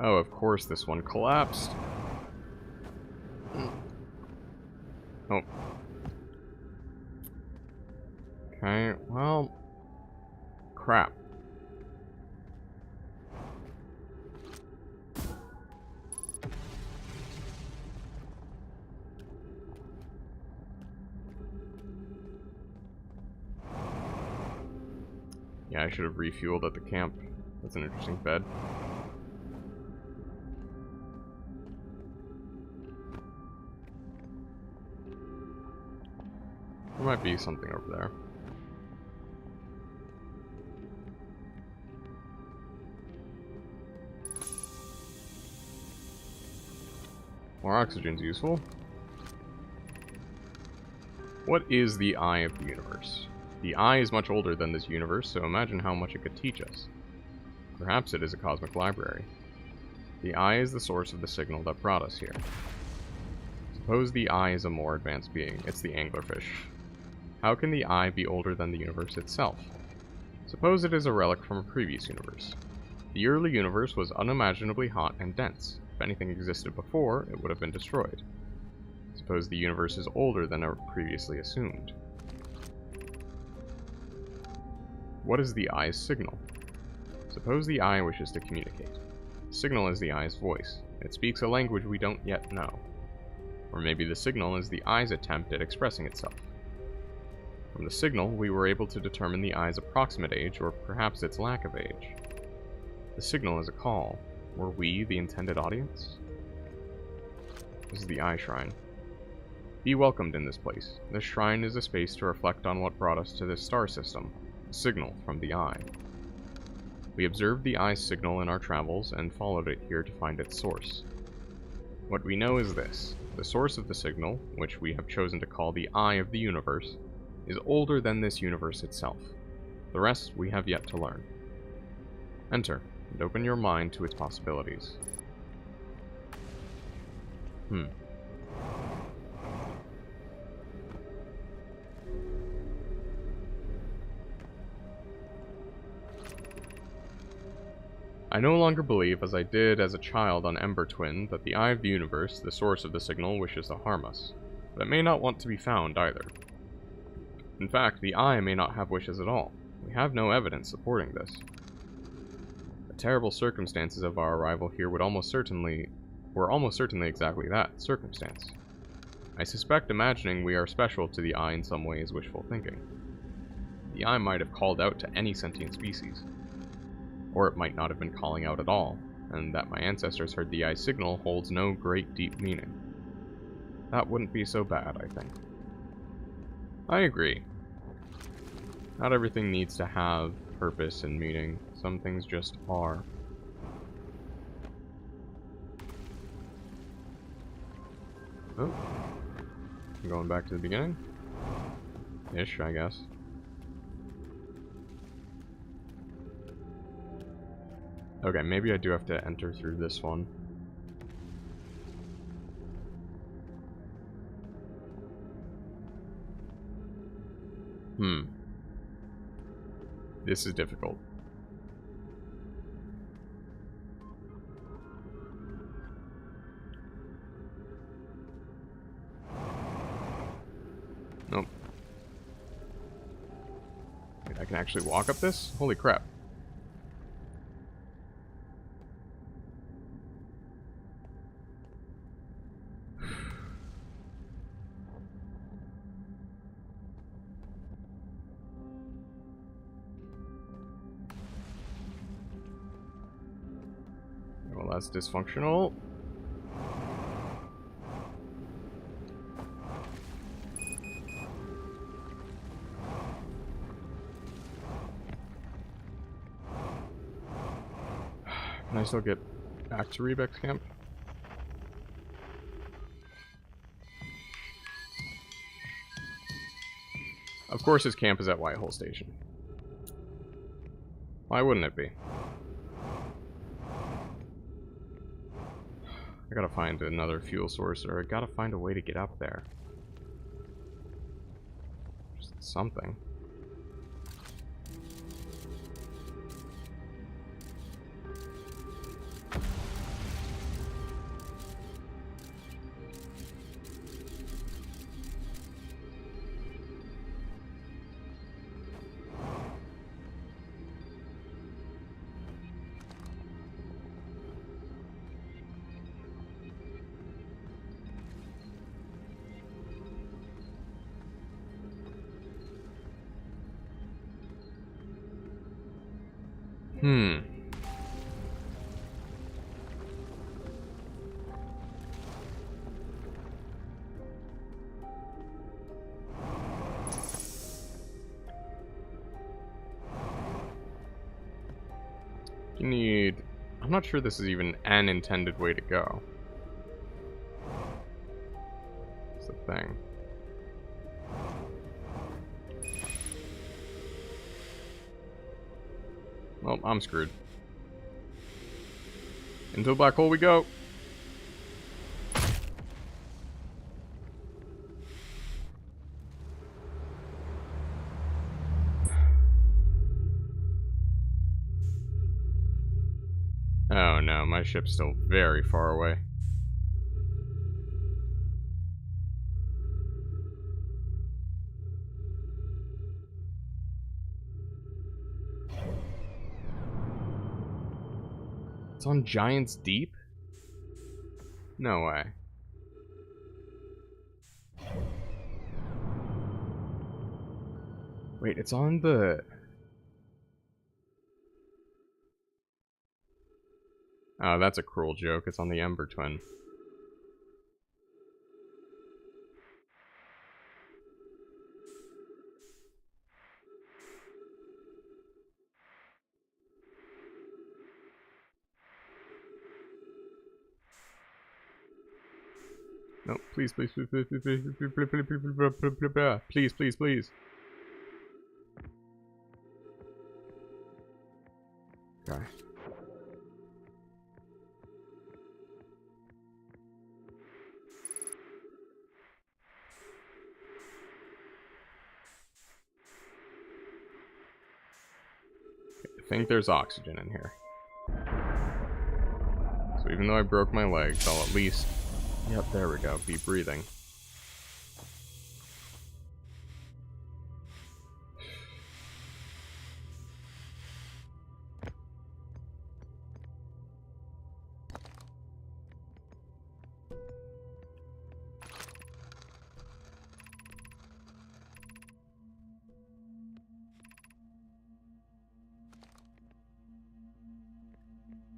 Oh, of course this one collapsed. Oh. Okay, well... crap. Yeah, I should have refueled at the camp. That's an interesting bed. There might be something over there. More oxygen's useful. What is the eye of the universe? The eye is much older than this universe, so imagine how much it could teach us. Perhaps it is a cosmic library. The eye is the source of the signal that brought us here. Suppose the eye is a more advanced being. It's the anglerfish. How can the eye be older than the universe itself? Suppose it is a relic from a previous universe. The early universe was unimaginably hot and dense. If anything existed before, it would have been destroyed. Suppose the universe is older than previously assumed. What is the eye's signal? Suppose the eye wishes to communicate. The signal is the eye's voice. It speaks a language we don't yet know. Or maybe the signal is the eye's attempt at expressing itself. From the signal, we were able to determine the eye's approximate age, or perhaps its lack of age. The signal is a call. Were we the intended audience? This is the Eye Shrine. Be welcomed in this place. This shrine is a space to reflect on what brought us to this star system, a signal from the Eye. We observed the Eye's signal in our travels and followed it here to find its source. What we know is this. The source of the signal, which we have chosen to call the Eye of the Universe, is older than this universe itself. The rest we have yet to learn. Enter, and open your mind to its possibilities. I no longer believe, as I did as a child on Ember Twin, that the Eye of the Universe, the source of the signal, wishes to harm us. But it may not want to be found either. In fact, the Eye may not have wishes at all. We have no evidence supporting this. The terrible circumstances of our arrival here were almost certainly exactly that, circumstance. I suspect imagining we are special to the Eye in some way is wishful thinking. The Eye might have called out to any sentient species. Or it might not have been calling out at all, and that my ancestors heard the Eye's signal holds no great deep meaning. That wouldn't be so bad, I think. I agree. Not everything needs to have purpose and meaning. Some things just are. Oh. I'm going back to the beginning? Ish, I guess. Okay, maybe I do have to enter through this one. This is difficult. Nope. Wait, I can actually walk up this? Holy crap. Well, that's dysfunctional. Can I still get back to Rebeck's camp? Of course his camp is at Whitehole Station. Why wouldn't it be? I gotta find another fuel source, or I gotta find a way to get up there. Just something. You need... I'm not sure this is even an intended way to go. That's the thing. Well, I'm screwed. Into the black hole we go! Oh no, my ship's still very far away. It's on Giant's Deep? No way. Wait, it's on the... Oh, that's a cruel joke. It's on the Ember Twin. No, please, please, please, please, please, please, please, please, please, please, please. Okay. I think there's oxygen in here. So even though I broke my legs, I'll at least... Yep, there we go. Be breathing.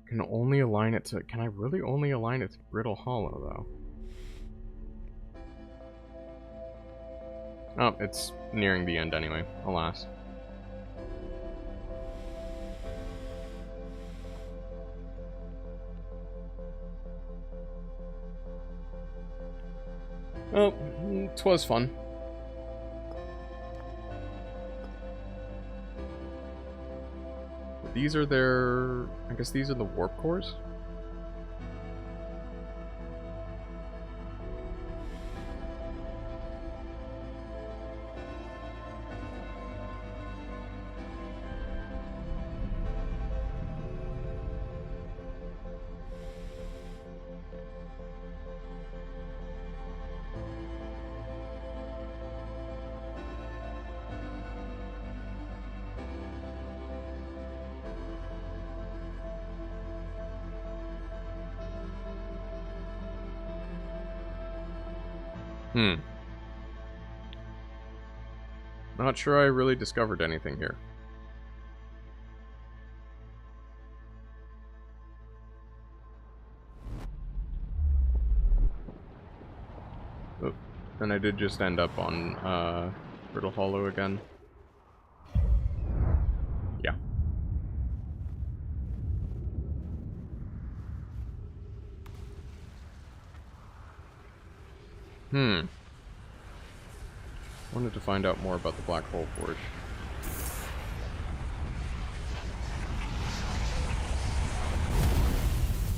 Can only align it to... Can I really only align it to Brittle Hollow, though? Oh, it's nearing the end anyway, alas. Oh, 'twas fun. These are their... I guess these are the warp cores? Not sure I really discovered anything here. Oh, and I did just end up on Brittle Hollow again. Yeah. Wanted to find out more about the Black Hole Forge.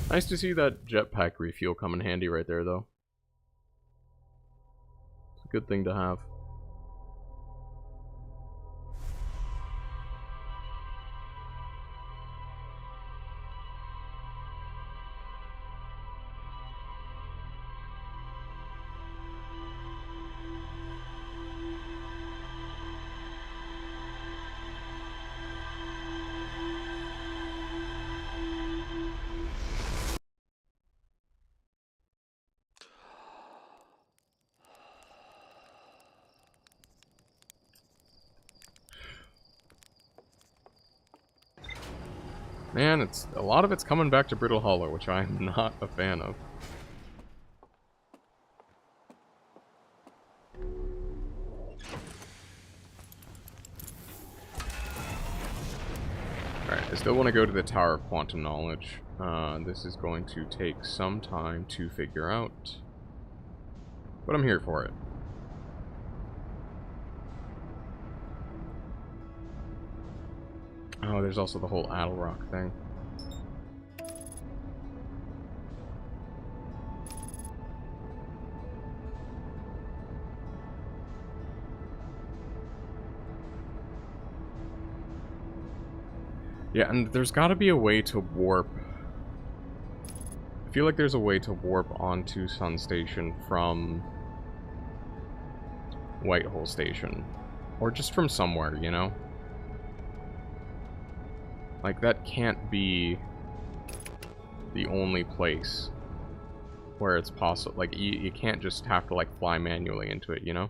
Nice to see that jetpack refuel come in handy right there, though. It's a good thing to have. Man, a lot of it's coming back to Brittle Hollow, which I'm not a fan of. Alright, I still want to go to the Tower of Quantum Knowledge. This is going to take some time to figure out, but I'm here for it. Oh, there's also the whole Attlerock thing. Yeah, and there's gotta be a way to warp. I feel like there's a way to warp onto Sun Station from Whitehole Station. Or just from somewhere, you know? Like, that can't be the only place where it's possible. Like, you can't just have to, like, fly manually into it, you know?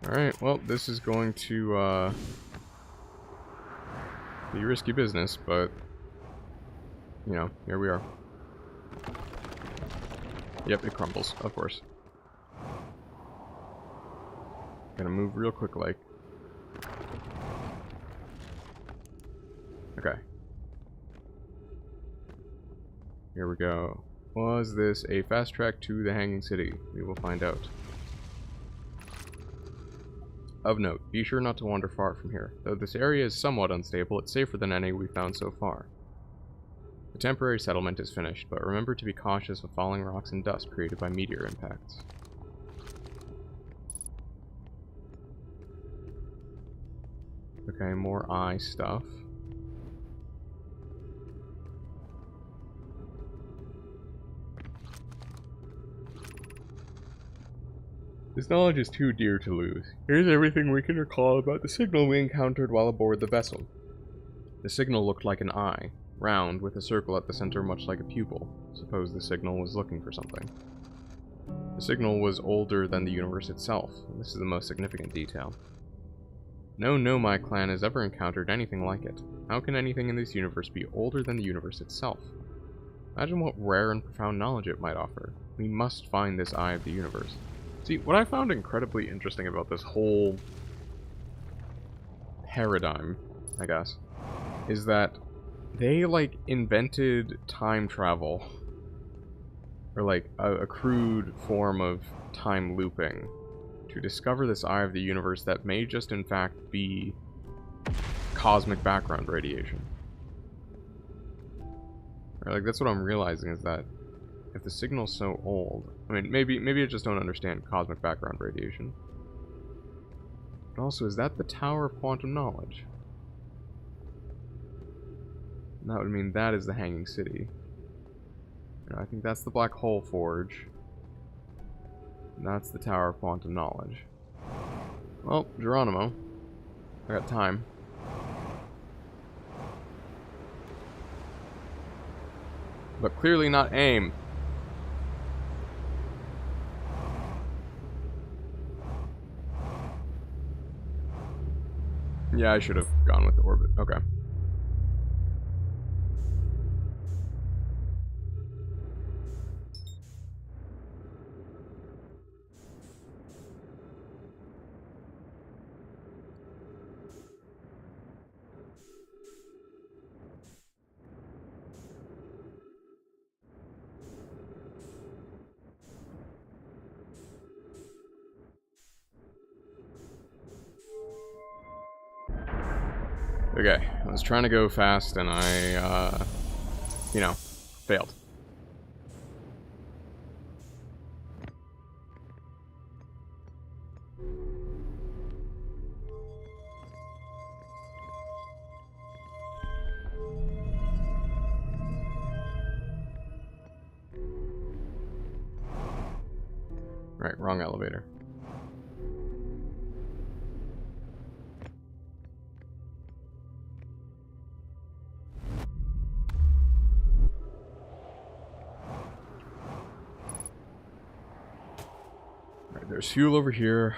Alright, well, this is going to, be risky business, but... you know, here we are. Yep, it crumbles, of course. Gonna move real quick, like. Okay. Here we go. Was this a fast track to the Hanging City? We will find out. Of note, be sure not to wander far from here. Though this area is somewhat unstable, it's safer than any we've found so far. The temporary settlement is finished, but remember to be cautious of falling rocks and dust created by meteor impacts. Okay, more eye stuff. This knowledge is too dear to lose. Here's everything we can recall about the signal we encountered while aboard the vessel. The signal looked like an eye, round, with a circle at the center much like a pupil. Suppose the signal was looking for something. The signal was older than the universe itself. This is the most significant detail. No Nomai clan has ever encountered anything like it. How can anything in this universe be older than the universe itself? Imagine what rare and profound knowledge it might offer. We must find this eye of the universe. See, what I found incredibly interesting about this whole paradigm, I guess, is that they, like, invented time travel, or, like, a crude form of time looping, to discover this eye of the universe that may just, in fact, be cosmic background radiation. Or, like, that's what I'm realizing, is that if the signal's so old, I mean, maybe I just don't understand cosmic background radiation. But also, is that the Tower of Quantum Knowledge? And that would mean that is the Hanging City. And I think that's the Black Hole Forge. And that's the Tower of Quantum Knowledge. Well, Geronimo, I got time. But clearly not aim. Yeah, I should have gone with the orbit. Okay. Okay, I was trying to go fast and I, you know, failed. Right, wrong elevator. There's fuel over here.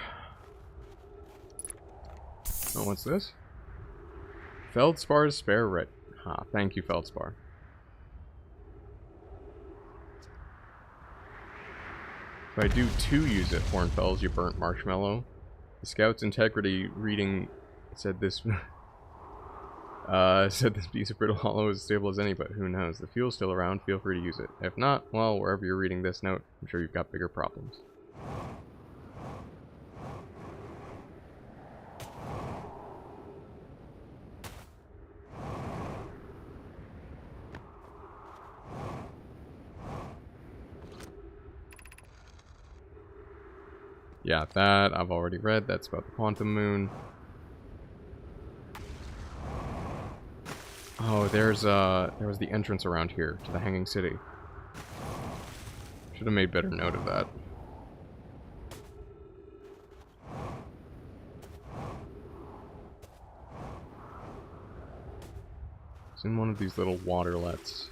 Oh, what's this? Feldspar's spare red. Ah, thank you, Feldspar. If I do use it, Hornfells, you burnt marshmallow. The Scout's integrity reading said this said this piece of brittle hollow is as stable as any, but who knows? The fuel's still around, feel free to use it. If not, well, wherever you're reading this note, I'm sure you've got bigger problems. Yeah, that I've already read. That's about the quantum moon. Oh, there was the entrance around here to the Hanging City. Should have made better note of that. It's in one of these little waterlets.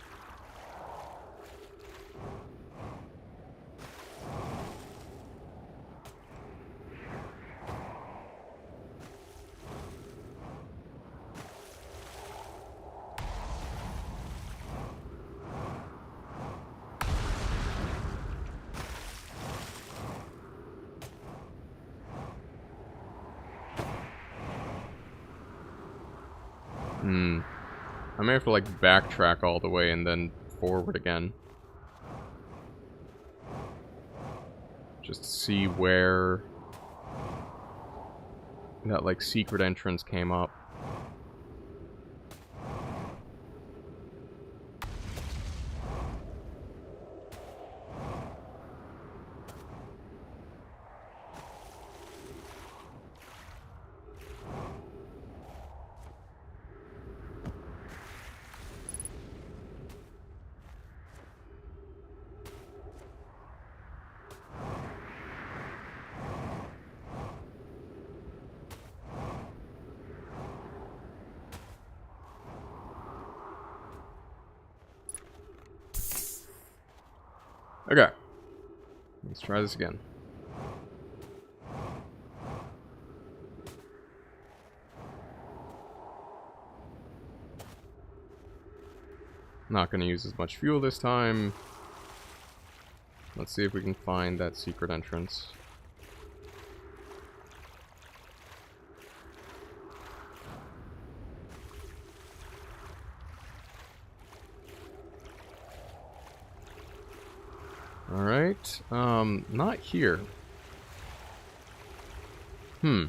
I may have to, like, backtrack all the way and then forward again. Just to see where that, like, secret entrance came up. Okay. Let's try this again. Not going to use as much fuel this time. Let's see if we can find that secret entrance. Alright, not here. I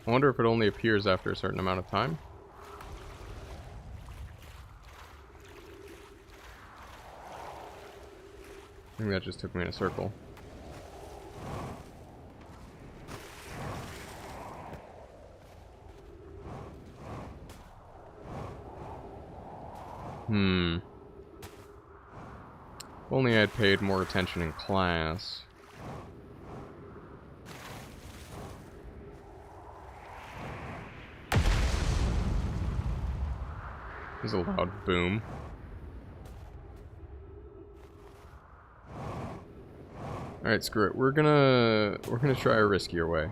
wonder if it only appears after a certain amount of time. I think that just took me in a circle. If only I'd paid more attention in class. There's a loud boom. Alright, screw it. We're gonna try a riskier way.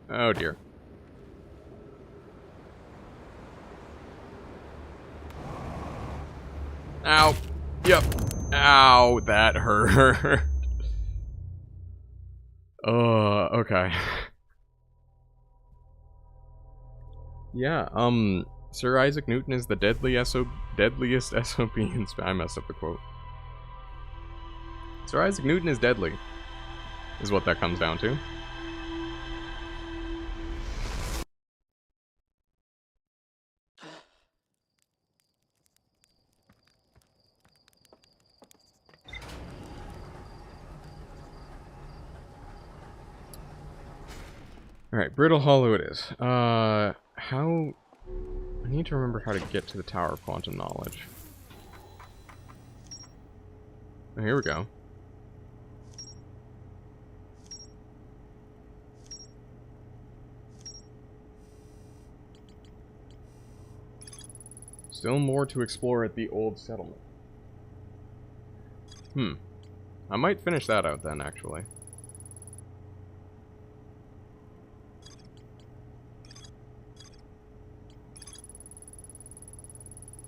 Oh dear. Ow. Yep. Ow, that hurt. Okay. Yeah, Sir Isaac Newton is the deadliest SOP in space. I messed up the quote. Sir Isaac Newton is deadly, is what that comes down to. Alright, Brittle Hollow it is. How... I need to remember how to get to the Tower of Quantum Knowledge. Oh, here we go. Still more to explore at the old settlement. I might finish that out then, actually.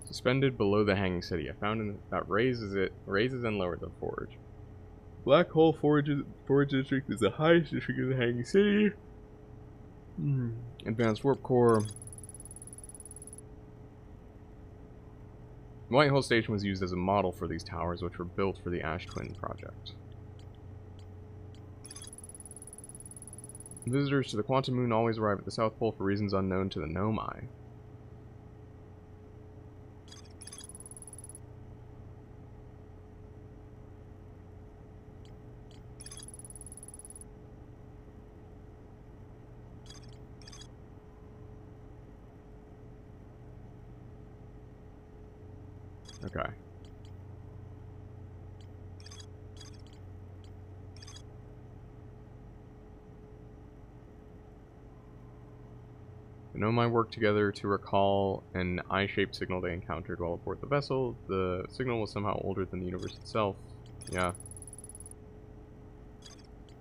Suspended below the Hanging City. I found that raises and lowers the forge. Black Hole Forge District is the highest district of the Hanging City. Advanced Warp Core. Whitehall Station was used as a model for these towers, which were built for the Ash Twin project. Visitors to the Quantum Moon always arrive at the South Pole for reasons unknown to the Nomai. Okay. The Nomai work together to recall an eye-shaped signal they encountered while aboard the vessel. The signal was somehow older than the universe itself. Yeah.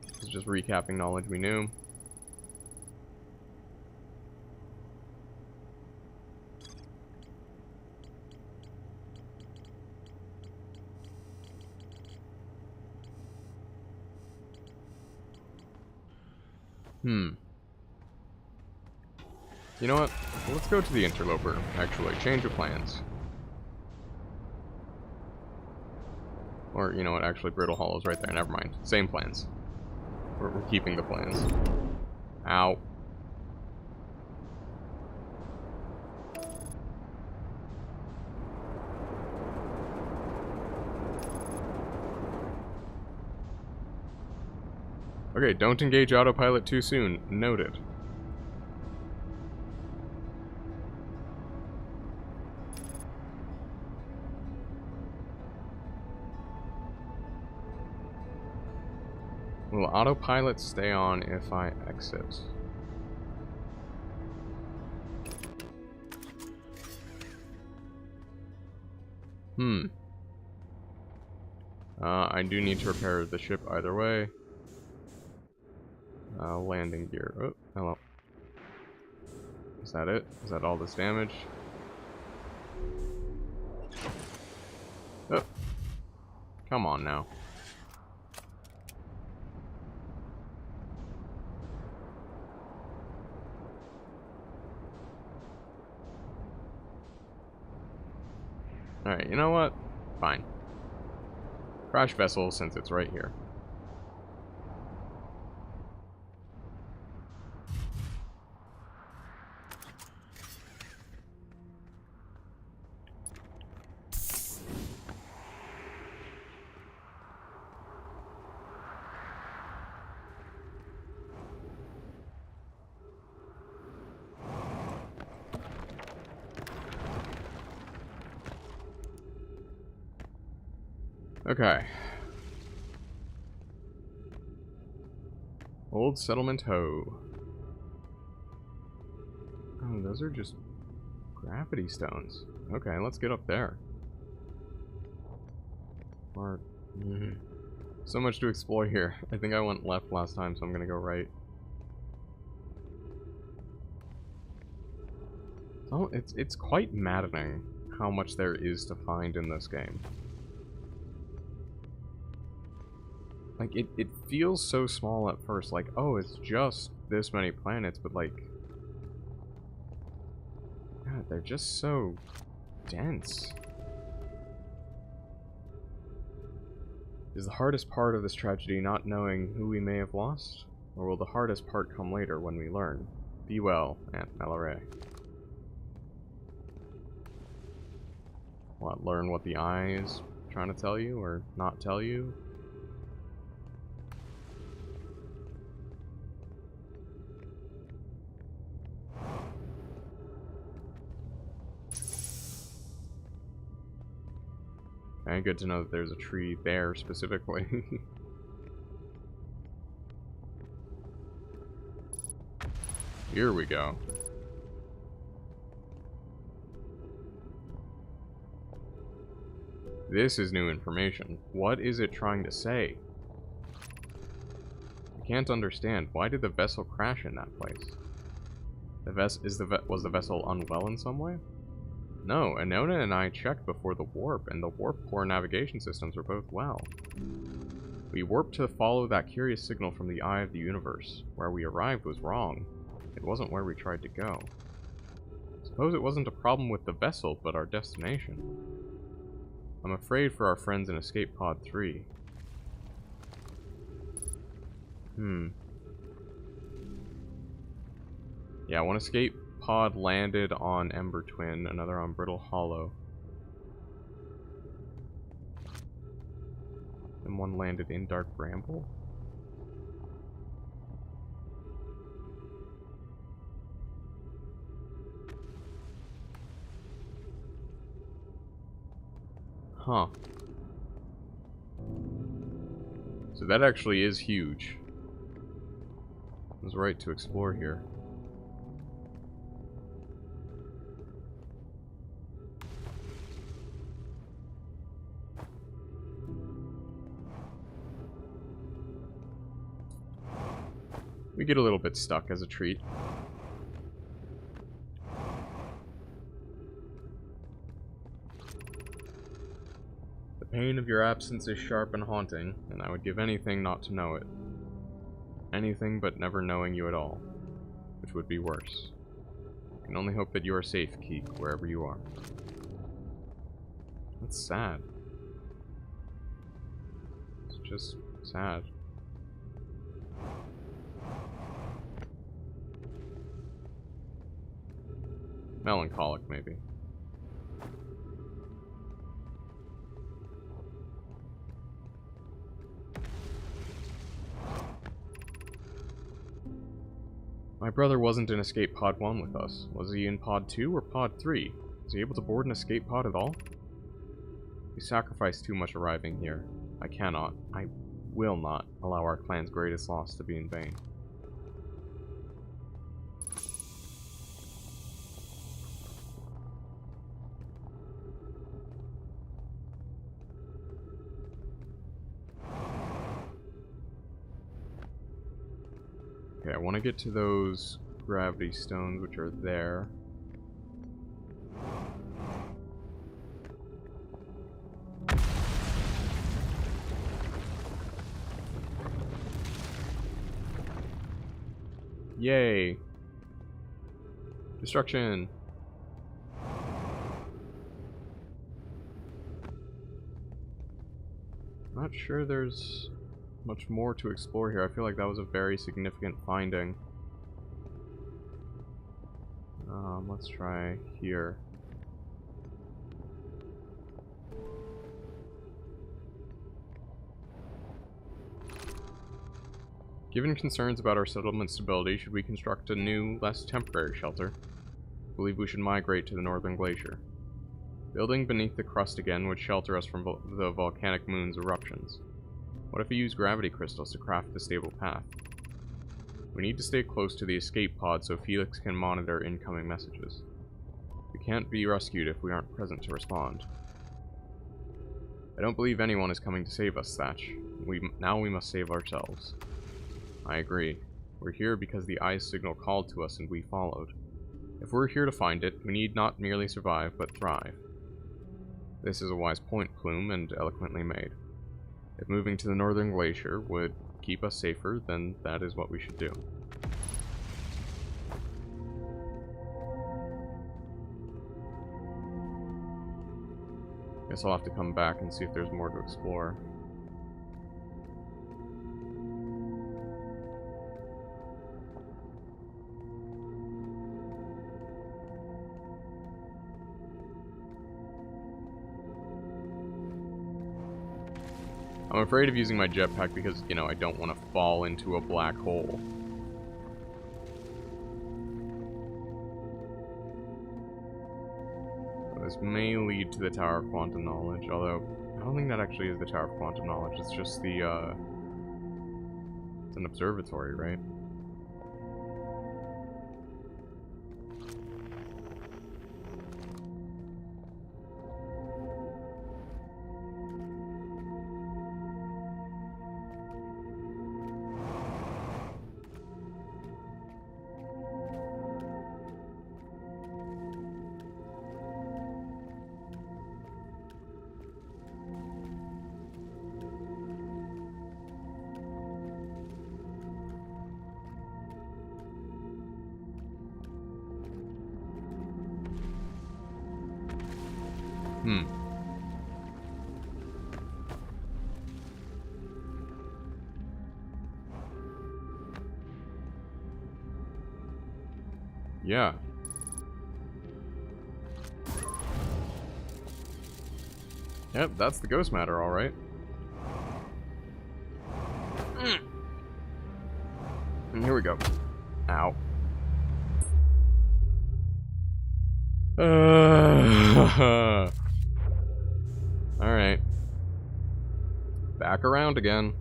This is just recapping knowledge we knew. You know what? Let's go to the interloper, actually. Change of plans. Or, you know what? Actually, Brittle Hollow's right there. Never mind. Same plans. We're keeping the plans. Ow. Okay, don't engage autopilot too soon. Noted. Will autopilot stay on if I exit? I do need to repair the ship either way. Landing gear. Oh, hello. Is that it? Is that all this damage? Oh. Come on now. Alright, you know what? Fine. Crash vessel since it's right here. Okay. Old Settlement Hoe. Oh, those are just gravity stones. Okay, let's get up there. Or, so much to explore here. I think I went left last time, so I'm gonna go right. Oh, it's quite maddening how much there is to find in this game. Like, it feels so small at first, like, oh, it's just this many planets, but, like, God, they're just so dense. Is the hardest part of this tragedy not knowing who we may have lost? Or will the hardest part come later when we learn? Be well, Aunt Malaray. What, learn what the eye is trying to tell you, or not tell you? Okay, good to know that there's a tree there specifically. Here we go. This is new information. What is it trying to say? I can't understand. Why did the vessel crash in that place? Was the vessel unwell in some way? No, Anona and I checked before the warp, and the warp core navigation systems were both well. We warped to follow that curious signal from the eye of the universe. Where we arrived was wrong. It wasn't where we tried to go. Suppose it wasn't a problem with the vessel, but our destination. I'm afraid for our friends in Escape Pod 3. Yeah, one escape pod landed on Ember Twin, another on Brittle Hollow. And one landed in Dark Bramble? Huh. So that actually is huge. I was right to explore here. We get a little bit stuck as a treat. The pain of your absence is sharp and haunting, and I would give anything not to know it. anything but never knowing you at all, which would be worse. I can only hope that you are safe, Keek, wherever you are. That's sad. It's just sad. Melancholic, maybe. My brother wasn't in Escape Pod 1 with us. Was he in Pod 2 or Pod 3? Was he able to board an escape pod at all? We sacrificed too much arriving here. I cannot, I will not, allow our clan's greatest loss to be in vain. Okay, I want to get to those gravity stones, which are there. Yay! Destruction! Not sure there's much more to explore here. I feel like that was a very significant finding. Let's try here. Given concerns about our settlement stability, should we construct a new, less temporary shelter? I believe we should migrate to the northern glacier. Building beneath the crust again would shelter us from the volcanic moon's eruptions. What if we use gravity crystals to craft a stable path? We need to stay close to the escape pod so Felix can monitor incoming messages. We can't be rescued if we aren't present to respond. I don't believe anyone is coming to save us, Thatch. Now we must save ourselves. I agree. We're here because the Eye's signal called to us and we followed. If we're here to find it, we need not merely survive, but thrive. This is a wise point, Plume, and eloquently made. If moving to the northern glacier would keep us safer, then that is what we should do. Guess I'll have to come back and see if there's more to explore. I'm afraid of using my jetpack because, you know, I don't want to fall into a black hole. This may lead to the Tower of Quantum Knowledge, although I don't think that actually is the Tower of Quantum Knowledge. It's just the, it's an observatory, right? Yeah. Yep, that's the ghost matter, alright. And here we go. Ow. Alright. Back around again.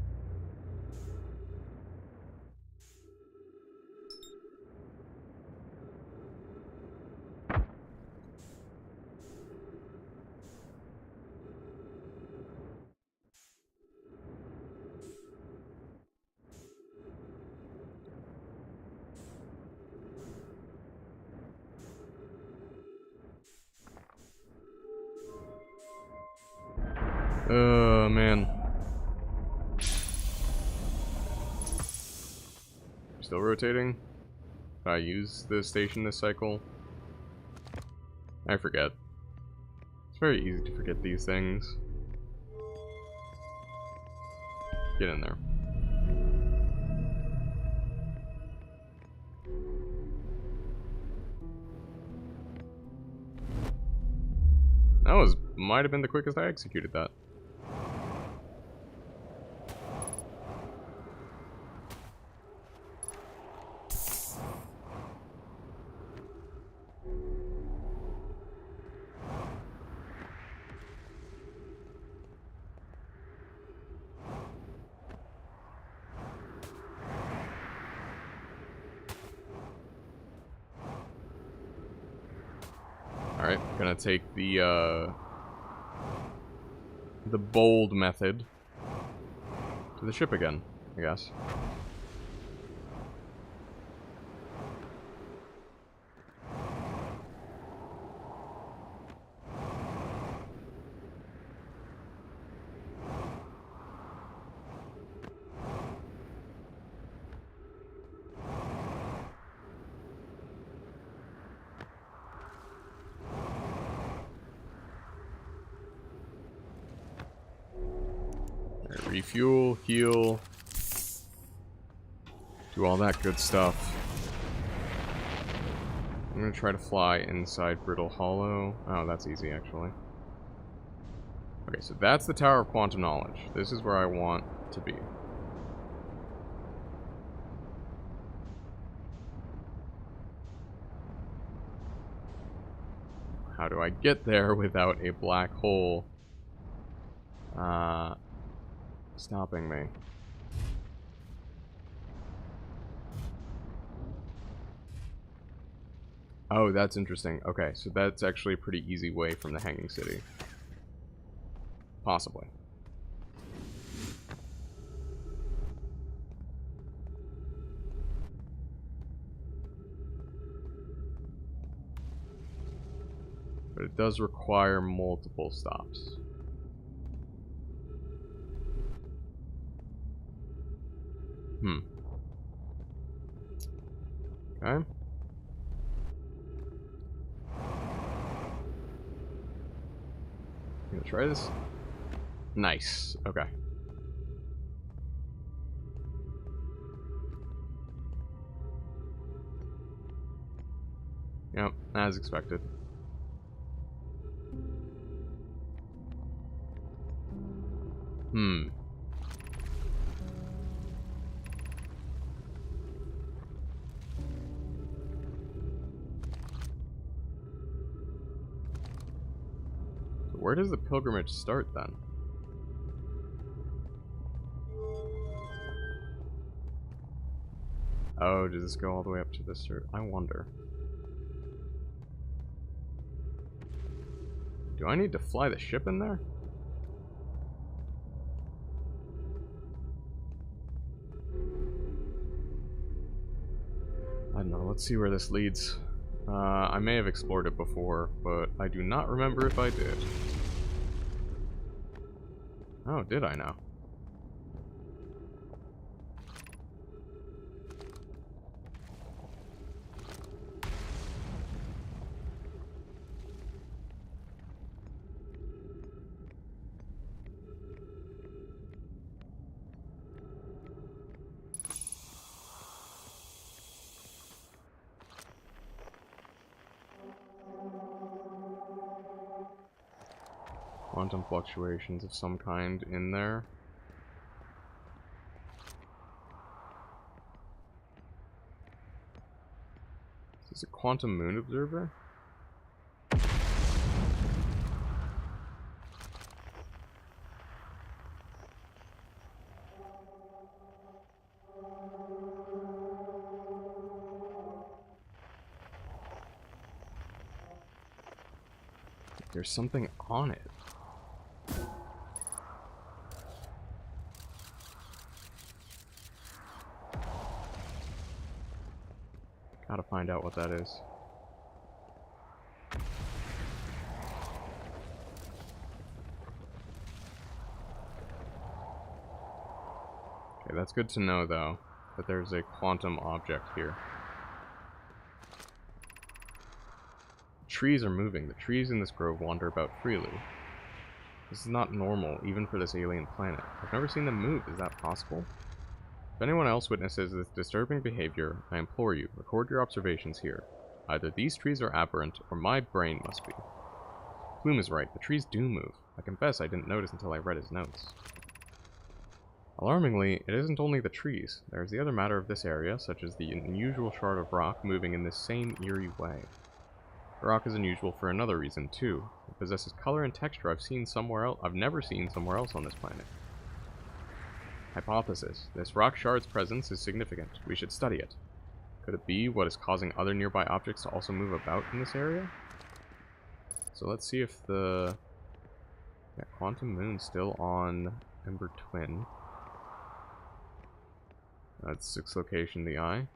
Man. still rotating? Did I use the station this cycle? I forget. It's very easy to forget these things. Get in there. That might have been the quickest I executed that. Alright, gonna take the bold method to the ship again, I guess. Refuel, heal, do all that good stuff. I'm gonna try to fly inside Brittle Hollow. Oh, that's easy, actually. Okay, so that's the Tower of Quantum Knowledge. This is where I want to be. How do I get there without a black hole stopping me? Oh, that's interesting. Okay, so that's actually a pretty easy way from the Hanging City. Possibly. But it does require multiple stops. Okay. Gonna try this. Nice. Okay. Yep, as expected. Where does the pilgrimage start, then? Oh, does this go all the way up to this? I wonder. Do I need to fly the ship in there? I don't know. Let's see where this leads. I may have explored it before, but I do not remember if I did. Oh, did I now? Quantum fluctuations of some kind in there. Is this a quantum moon observer? There's something on it. Gotta find out what that is. Okay, that's good to know, though. that there's a quantum object here. Trees are moving. The trees in this grove wander about freely. This is not normal, even for this alien planet. I've never seen them move. Is that possible? If anyone else witnesses this disturbing behavior, I implore you, record your observations here. Either these trees are aberrant, or my brain must be. Plume is right. The trees do move. I confess I didn't notice until I read his notes. Alarmingly, it isn't only the trees. There is the other matter of this area, such as the unusual shard of rock moving in this same eerie way. The rock is unusual for another reason, too. It possesses color and texture I've never seen somewhere else on this planet. Hypothesis. This rock shard's presence is significant. We should study it. Could it be what is causing other nearby objects to also move about in this area? So let's see if the... Yeah, Quantum Moon's still on Ember Twin. That's 6th location, the eye.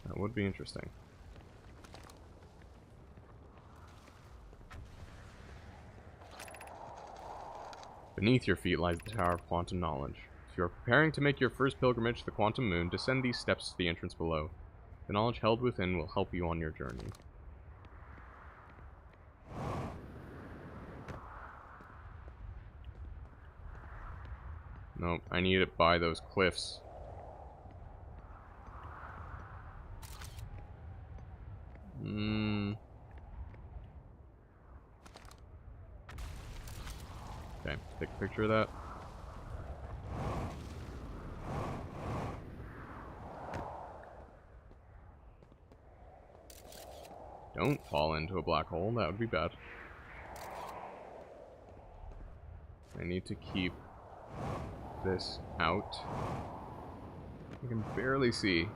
That would be interesting. Beneath your feet lies the Tower of Quantum Knowledge. If you are preparing to make your first pilgrimage to the Quantum Moon, descend these steps to the entrance below. The knowledge held within will help you on your journey. Nope, I need it by those cliffs. Okay, take a picture of that. Don't fall into a black hole, that would be bad. I need to keep this out. I can barely see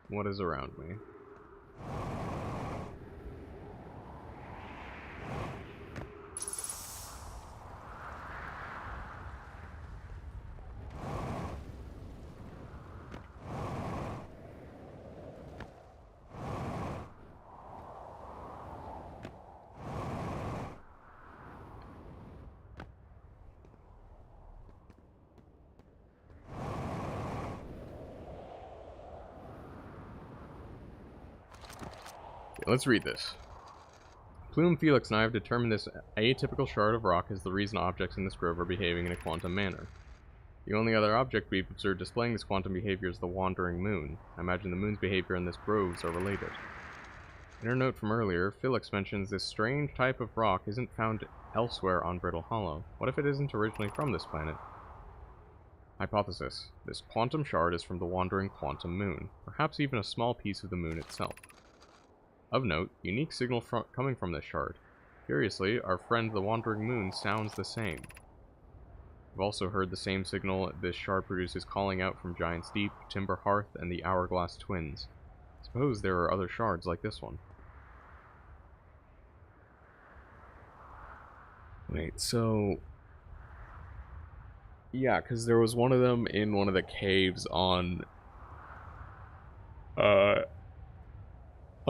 what is around me. Let's read this. Plume, Felix, and I have determined this atypical shard of rock is the reason objects in this grove are behaving in a quantum manner. The only other object we've observed displaying this quantum behavior is the wandering moon. I imagine the moon's behavior and this groves are related. In her note from earlier, Felix mentions this strange type of rock isn't found elsewhere on Brittle Hollow. What if it isn't originally from this planet? Hypothesis. This quantum shard is from the wandering quantum moon, perhaps even a small piece of the moon itself. Of note, unique signal coming from this shard. Curiously, our friend the Wandering Moon sounds the same. We've also heard the same signal this shard produces calling out from Giant's Deep, Timber Hearth, and the Hourglass Twins. Suppose there are other shards like this one. Wait, so... Yeah, because there was one of them in one of the caves on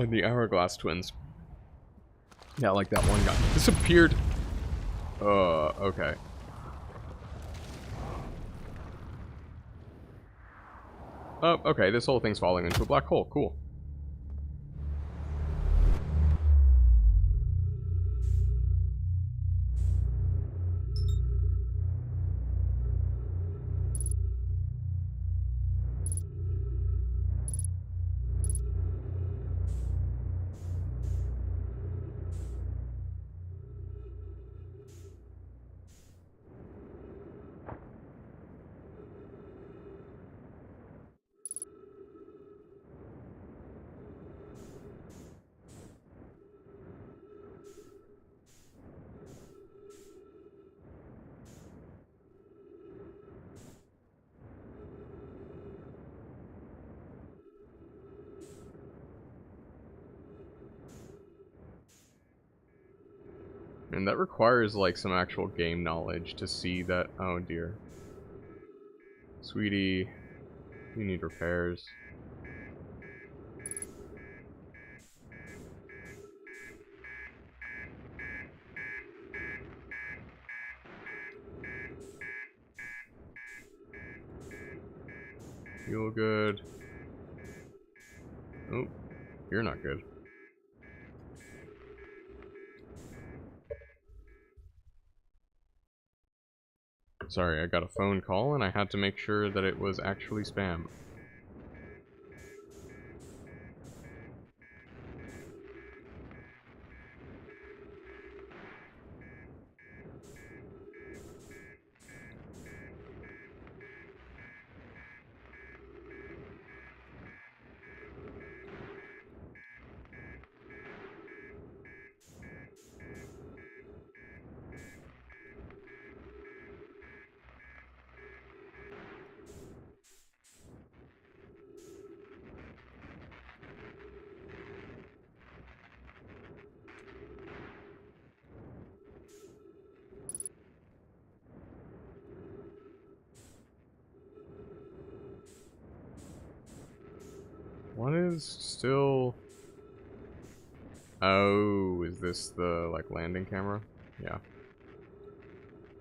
the Hourglass Twins. Yeah, like that one guy. Disappeared! Okay. Oh, okay, this whole thing's falling into a black hole. Cool. And that requires, like, some actual game knowledge to see that... Oh, dear. Sweetie, you need repairs. Feel good. Oh, you're not good. Sorry, I got a phone call and I had to make sure that it was actually spam. What is still... Oh, is this the, like, landing camera? Yeah.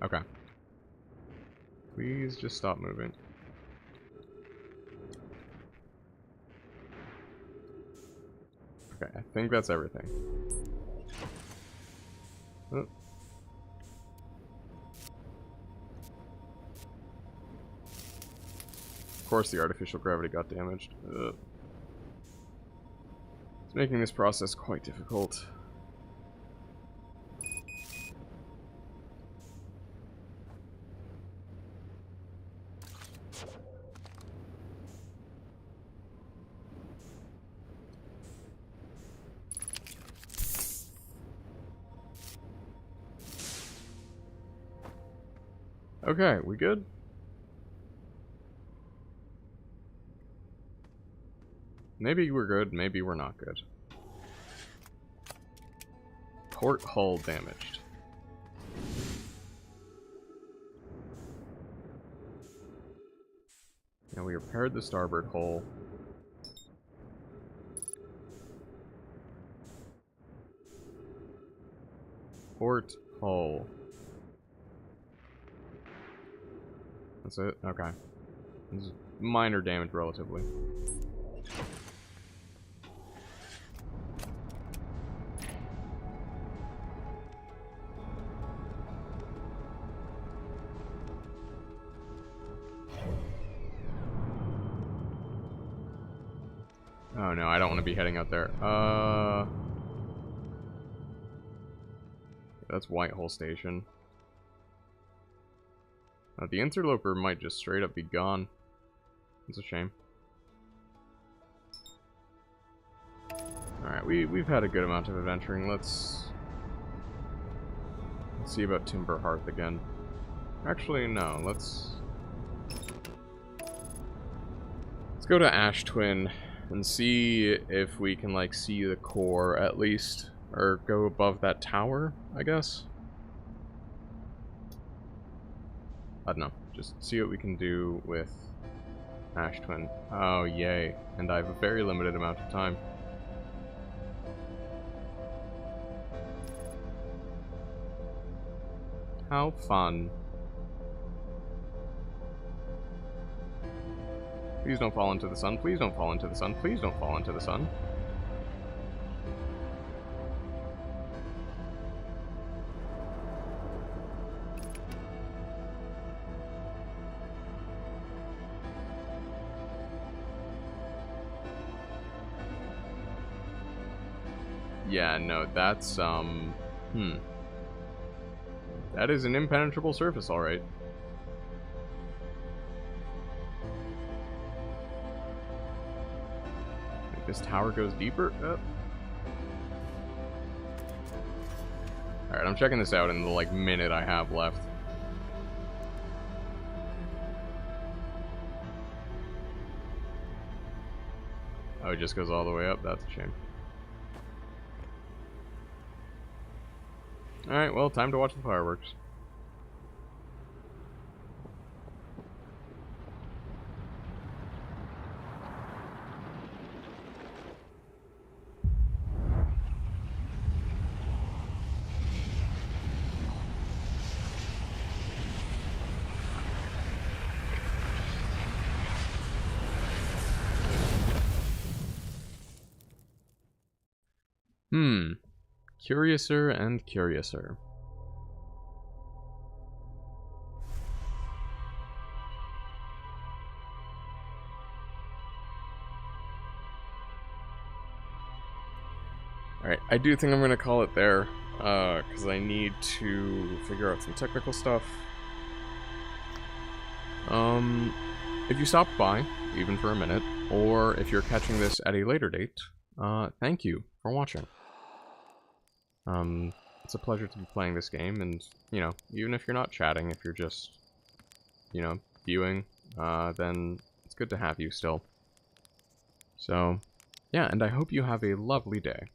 Okay. Please just stop moving. Okay, I think that's everything. Oh. Of course the artificial gravity got damaged. Ugh. It's making this process quite difficult. Okay, we good? Maybe we're good, maybe we're not good. Port hull damaged. Now we repaired the starboard hull. Port hull. That's it? Okay. This is minor damage relatively. Oh no, I don't want to be heading out there. That's Whitehall Station. The interloper might just straight up be gone. It's a shame. Alright, we've had a good amount of adventuring. Let's see about Timber Hearth again. Actually, no, let's go to Ash Twin and see if we can, like, see the core at least. Or go above that tower, I guess. I don't know. Just see what we can do with Ash Twin. Oh, yay. And I have a very limited amount of time. How fun. Please don't fall into the sun. Please don't fall into the sun. Please don't fall into the sun. Yeah, no, that's, that is an impenetrable surface, alright. If this tower goes deeper... Alright, I'm checking this out in the, like, minute I have left. Oh, it just goes all the way up? That's a shame. Alright, well, time to watch the fireworks. Curiouser and curiouser. Alright, I do think I'm going to call it there, because I need to figure out some technical stuff. If you stopped by, even for a minute, or if you're catching this at a later date, thank you for watching. It's a pleasure to be playing this game, and, you know, even if you're not chatting, if you're just, you know, viewing, then it's good to have you still. So, yeah, and I hope you have a lovely day.